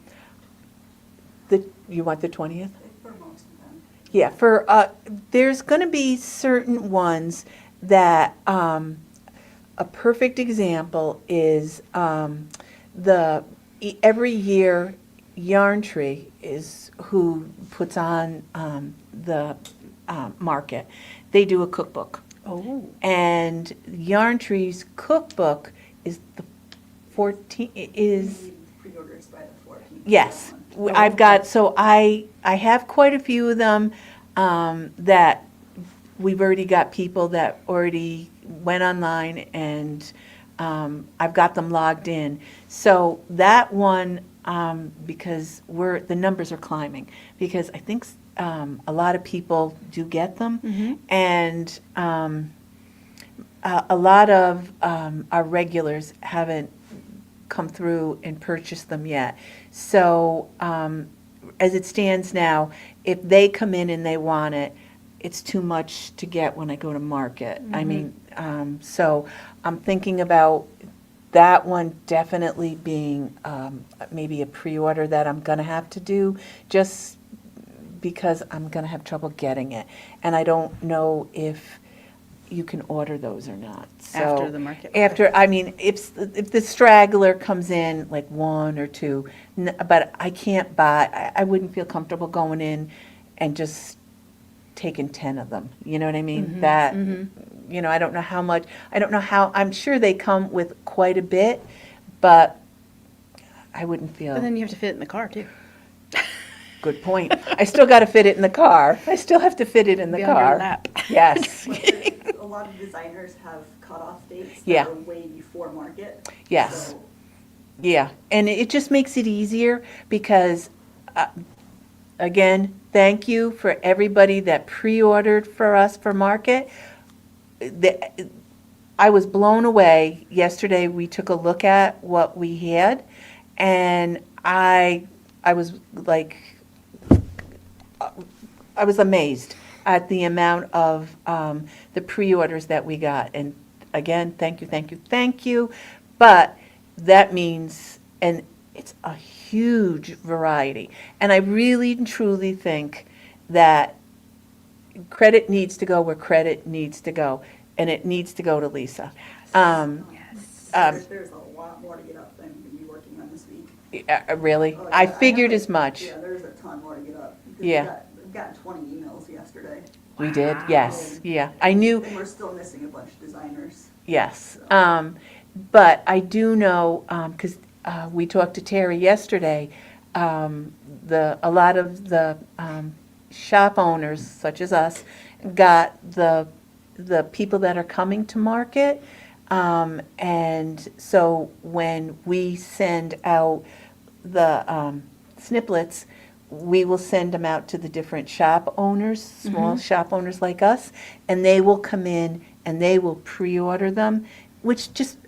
You want the 20th? For most of them. Yeah, there's going to be certain ones that, a perfect example is every year Yarn Tree is who puts on the market. They do a cookbook. Oh. And Yarn Tree's cookbook is the 14, is, Need pre-orders by the 14th. yes. I've got, so I have quite a few of them that we've already got people that already went online and I've got them logged in. So that one, because the numbers are climbing, because I think a lot of people do get them. And a lot of our regulars haven't come through and purchased them yet. So as it stands now, if they come in and they want it, it's too much to get when I go to market. I mean, so I'm thinking about that one definitely being maybe a pre-order that I'm gonna have to do, just because I'm gonna have trouble getting it. And I don't know if you can order those or not. So After the market. After, I mean, if the straggler comes in, like one or two, but I can't buy, I wouldn't feel comfortable going in and just taking 10 of them, you know what I mean? That, you know, I don't know how much, I'm sure they come with quite a bit, but I wouldn't feel. But then you have to fit it in the car too. Good point. I still got to fit it in the car. I still have to fit it in the Be on your car. lap. Yes, A lot of designers have cutoff dates Yeah. that are way before market. Yes. So yeah. And it just makes it easier because, again, thank you for everybody that pre-ordered for us for market. I was blown away. Yesterday, we took a look at what we had, and I was like, I was amazed at the amount of the pre-orders that we got. And again, thank you, thank you, thank you. But that means, and it's a huge variety. And I really and truly think that credit needs to go where credit needs to go, and it needs to go to Lisa. there's a lot more to get up than I'm gonna be working on this week. Really? Oh, I yeah, figured have as much. Yeah, there's a ton more to get up. because Yeah. We've gotten 20 emails yesterday, We did, yes, yeah. I knew, and we're still missing a bunch of designers. yes. But I do know, because we talked to Terry yesterday, a lot of the shop owners, such as us, got the people that are coming to market. And so when we send out the snippets, we will send them out to the different shop owners, small shop owners like us, and they will come in and they will pre-order them, which just,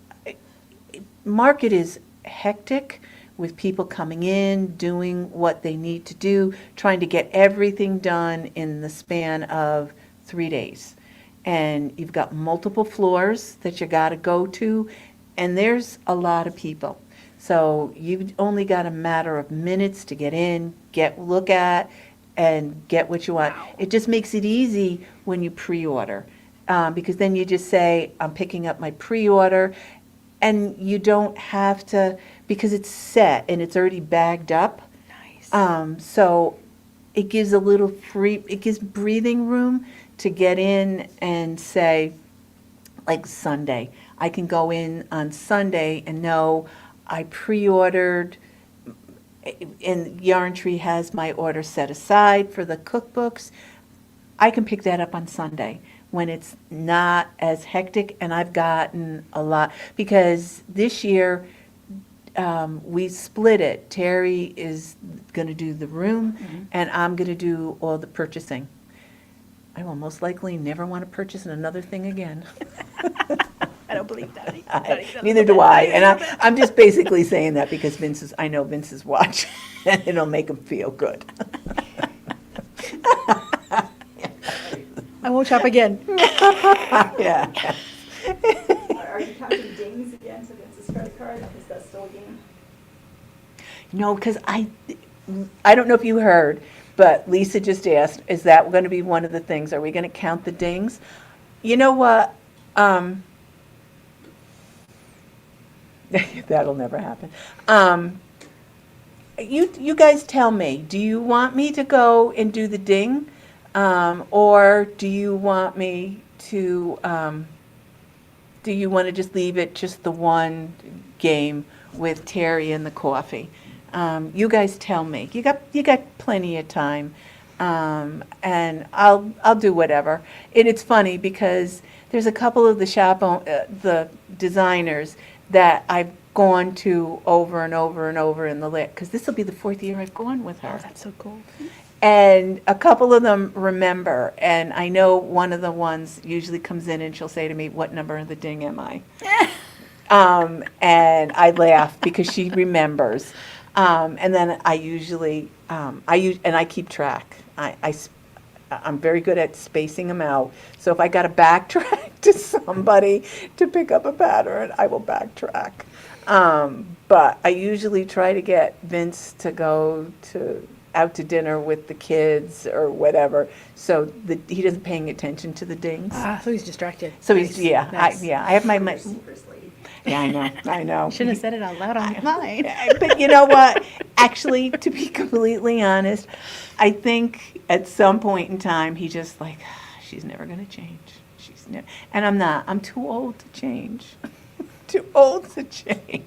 market is hectic with people coming in, doing what they need to do, trying to get everything done in the span of 3 days. And you've got multiple floors that you gotta go to, and there's a lot of people. So you've only got a matter of minutes to get in, look at, and get what you want. It just makes it easy when you pre-order, because then you just say, I'm picking up my pre-order, and you don't have to, because it's set and it's already bagged up. Nice. So it gives it gives breathing room to get in and say, like Sunday, I can go in on Sunday and know I pre-ordered, and Yarn Tree has my order set aside for the cookbooks. I can pick that up on Sunday when it's not as hectic, and I've gotten a lot, because this year, we split it. Terry is gonna do the room, and I'm gonna do all the purchasing. I will most likely never want to purchase another thing again. I don't believe that. Neither do I, and I'm just basically saying that because I know Vince is watching, and it'll make him feel good. I won't shop again. Yeah. Are you counting dings against Vince's credit card? Is that still a game? No, because I don't know if you heard, but Lisa just asked, is that going to be one of the things? Are we going to count the dings? You know what? That'll never happen. You guys tell me, do you want me to go and do the ding? Or do you want me to, do you want to just leave it just the one game with Terry and the coffee? You guys tell me. You got plenty of time. And I'll do whatever. And it's funny because there's a couple of the designers that I've gone to over and over and over in the lit, because this will be the 4th year I've gone with her. Oh, that's so cool. And a couple of them remember, and I know one of the ones usually comes in and she'll say to me, "What number of the ding am I?" And I laugh because she remembers. And then I usually, and I keep track. I'm very good at spacing them out. So if I got to backtrack to somebody to pick up a pattern, I will backtrack. But I usually try to get Vince to go out to dinner with the kids or whatever, so he doesn't paying attention to the dings. So he's distracted. So Nice. Nice. I have my, Secrets lady. yeah, I know. Shouldn't have said it out loud on mine. But you know what? Actually, to be completely honest, I think at some point in time, he just like, she's never going to change. She's never, and I'm not. I'm too old to change. Too old to change.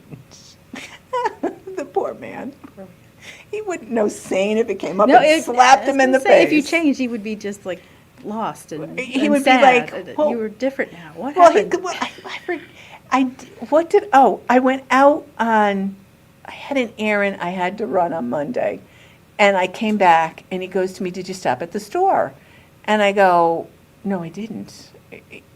The poor man. He wouldn't know sane if it came up and slapped him in the face. If you changed, he would be just like lost and He would be sad. like, well- you were different now. What Well, happened? I went out on, I had an errand I had to run on Monday, and I came back, and he goes to me, "Did you stop at the store?" And I go, "No, I didn't,"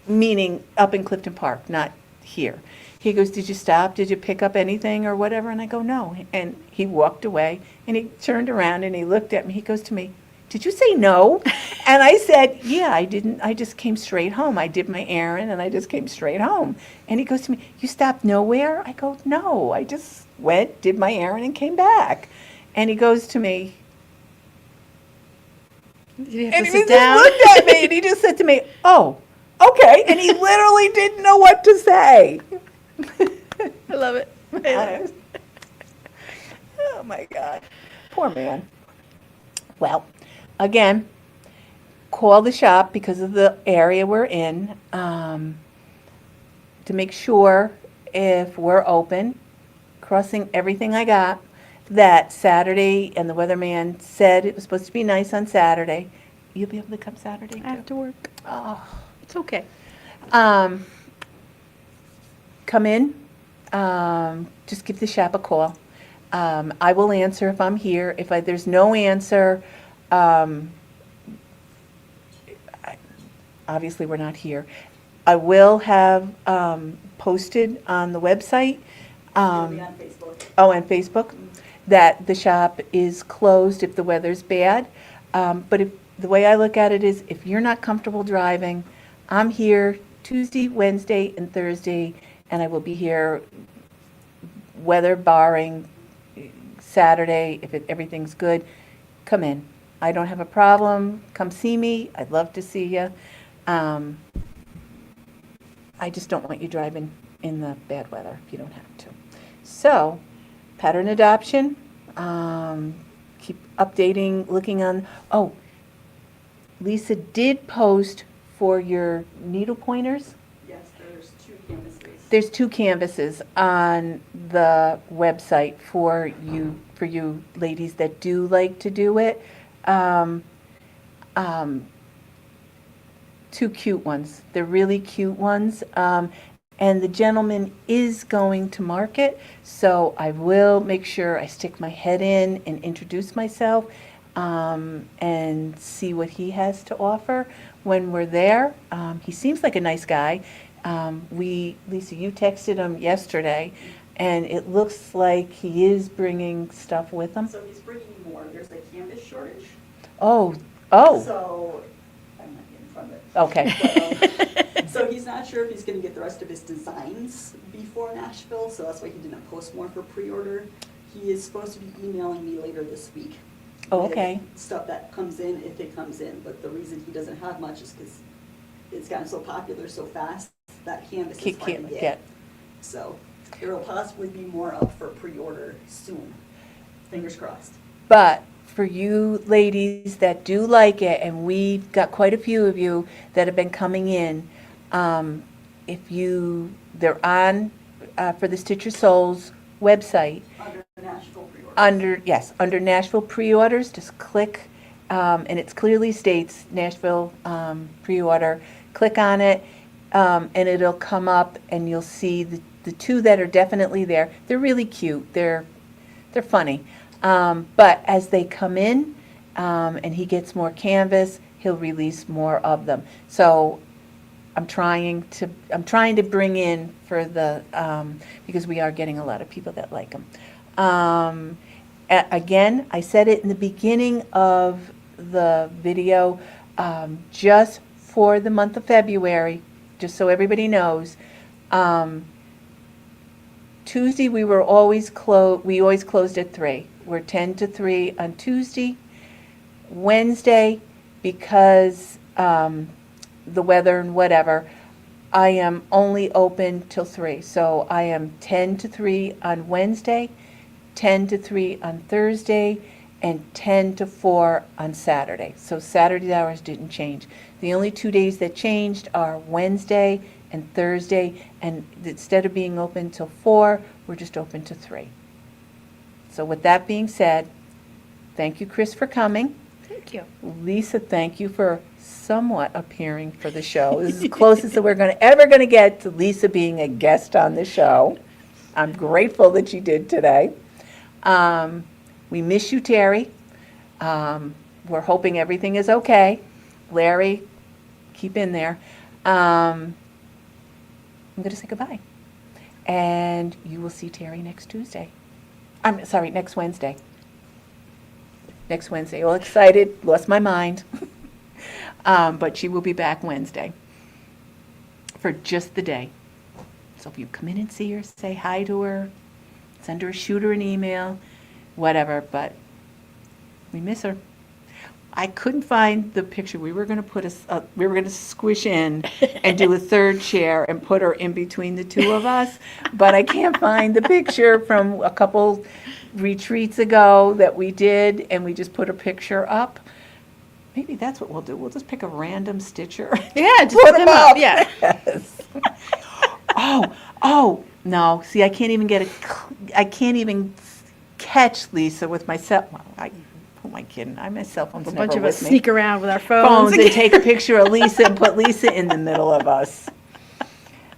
meaning up in Clifton Park, not here. He goes, "Did you stop? Did you pick up anything or whatever?" And I go, "No." And he walked away, and he turned around, and he looked at me. He goes to me, "Did you say no?" And I said, "Yeah, I didn't. I just came straight home. I did my errand, and I just came straight home." And he goes to me, "You stopped nowhere?" I go, "No, I just went, did my errand, and came back." And he goes to me, Did you have and to he sit just down? looked at me, and he just said to me, "Oh, okay." And he literally didn't know what to say. I love it. Oh, my God. Poor man. Well, again, call the shop because of the area we're in, to make sure if we're open, crossing everything I got, that Saturday, and the weatherman said it was supposed to be nice on Saturday. You'll be able to come Saturday, I have too? to work. Oh. It's okay. Come in, just give the shop a call. I will answer if I'm here. If there's no answer, obviously we're not here. I will have posted on the website. It'll be on Facebook. Oh, and Facebook, that the shop is closed if the weather's bad. But the way I look at it is, if you're not comfortable driving, I'm here Tuesday, Wednesday, and Thursday, and I will be here weather barring Saturday. If everything's good, come in. I don't have a problem. Come see me. I'd love to see you. I just don't want you driving in the bad weather if you don't have to. So, pattern adoption, keep updating, looking on, oh, Lisa did post for your needle pointers. Yes, there's 2 canvases. There's 2 canvases on the website for you ladies that do like to do it. 2 cute ones. They're really cute ones. And the gentleman is going to market, so I will make sure I stick my head in and introduce myself, and see what he has to offer when we're there. He seems like a nice guy. Lisa, you texted him yesterday, and it looks like he is bringing stuff with him. So he's bringing more. There's a canvas shortage. Oh, So, I'm not getting in front of it. okay. So he's not sure if he's gonna get the rest of his designs before Nashville, so that's why he didn't post more for pre-order. He is supposed to be emailing me later this week. Oh, with okay. Stuff that comes in, if it comes in, but the reason he doesn't have much is because it's gotten so popular so fast, that canvas is hard to Can't get. get. So there will possibly be more up for pre-order soon. Fingers crossed. But for you ladies that do like it, and we've got quite a few of you that have been coming in, they're on, for the Stitch Your Souls website, Under Nashville pre-order. under Nashville pre-orders, just click and it clearly states Nashville pre-order. Click on it, and it'll come up, and you'll see the two that are definitely there. They're really cute. They're funny. But as they come in, and he gets more canvas, he'll release more of them. So I'm trying to bring in for the, because we are getting a lot of people that like them. Again, I said it in the beginning of the video, just for the month of February, just so everybody knows. Tuesday, we always closed at 3. We're 10 to 3 on Tuesday. Wednesday, because the weather and whatever, I am only open till 3. So I am 10 to 3 on Wednesday, 10 to 3 on Thursday, and 10 to 4 on Saturday. So Saturday hours didn't change. The only 2 days that changed are Wednesday and Thursday, and instead of being open till 4, we're just open to 3. So with that being said, thank you, Chris, for coming. Thank you. Lisa, thank you for somewhat appearing for the show. This is the closest that we're ever going to get to Lisa being a guest on the show. I'm grateful that you did today. We miss you, Terry. We're hoping everything is okay. Larry, keep in there. I'm going to say goodbye. And you will see Terry next Tuesday. I'm sorry, next Wednesday. Next Wednesday. All excited, lost my mind. But she will be back Wednesday for just the day. So if you come in and see her, say hi to her, send her, shoot her an email, whatever, but we miss her. I couldn't find the picture. We were going to squish in and do a third chair and put her in between the two of us, but I can't find the picture from a couple retreats ago that we did, and we just put a picture up. Maybe that's what we'll do. We'll just pick a random stitcher. Yeah, just put them up. Yeah. Yes. Oh, no. See, I can't even catch Lisa with my cell. Well, who am I kidding? My cell phone's A never bunch of with us me. sneak around with our phones. And take a picture of Lisa and put Lisa in the middle of us.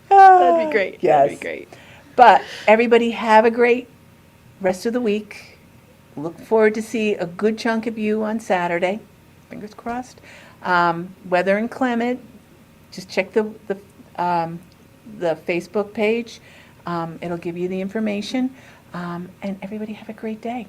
That'd be great. Yes. That'd be great. But everybody have a great rest of the week. Look forward to see a good chunk of you on Saturday. Fingers crossed. Weather inclement. Just check the Facebook page. It'll give you the information. And everybody have a great day.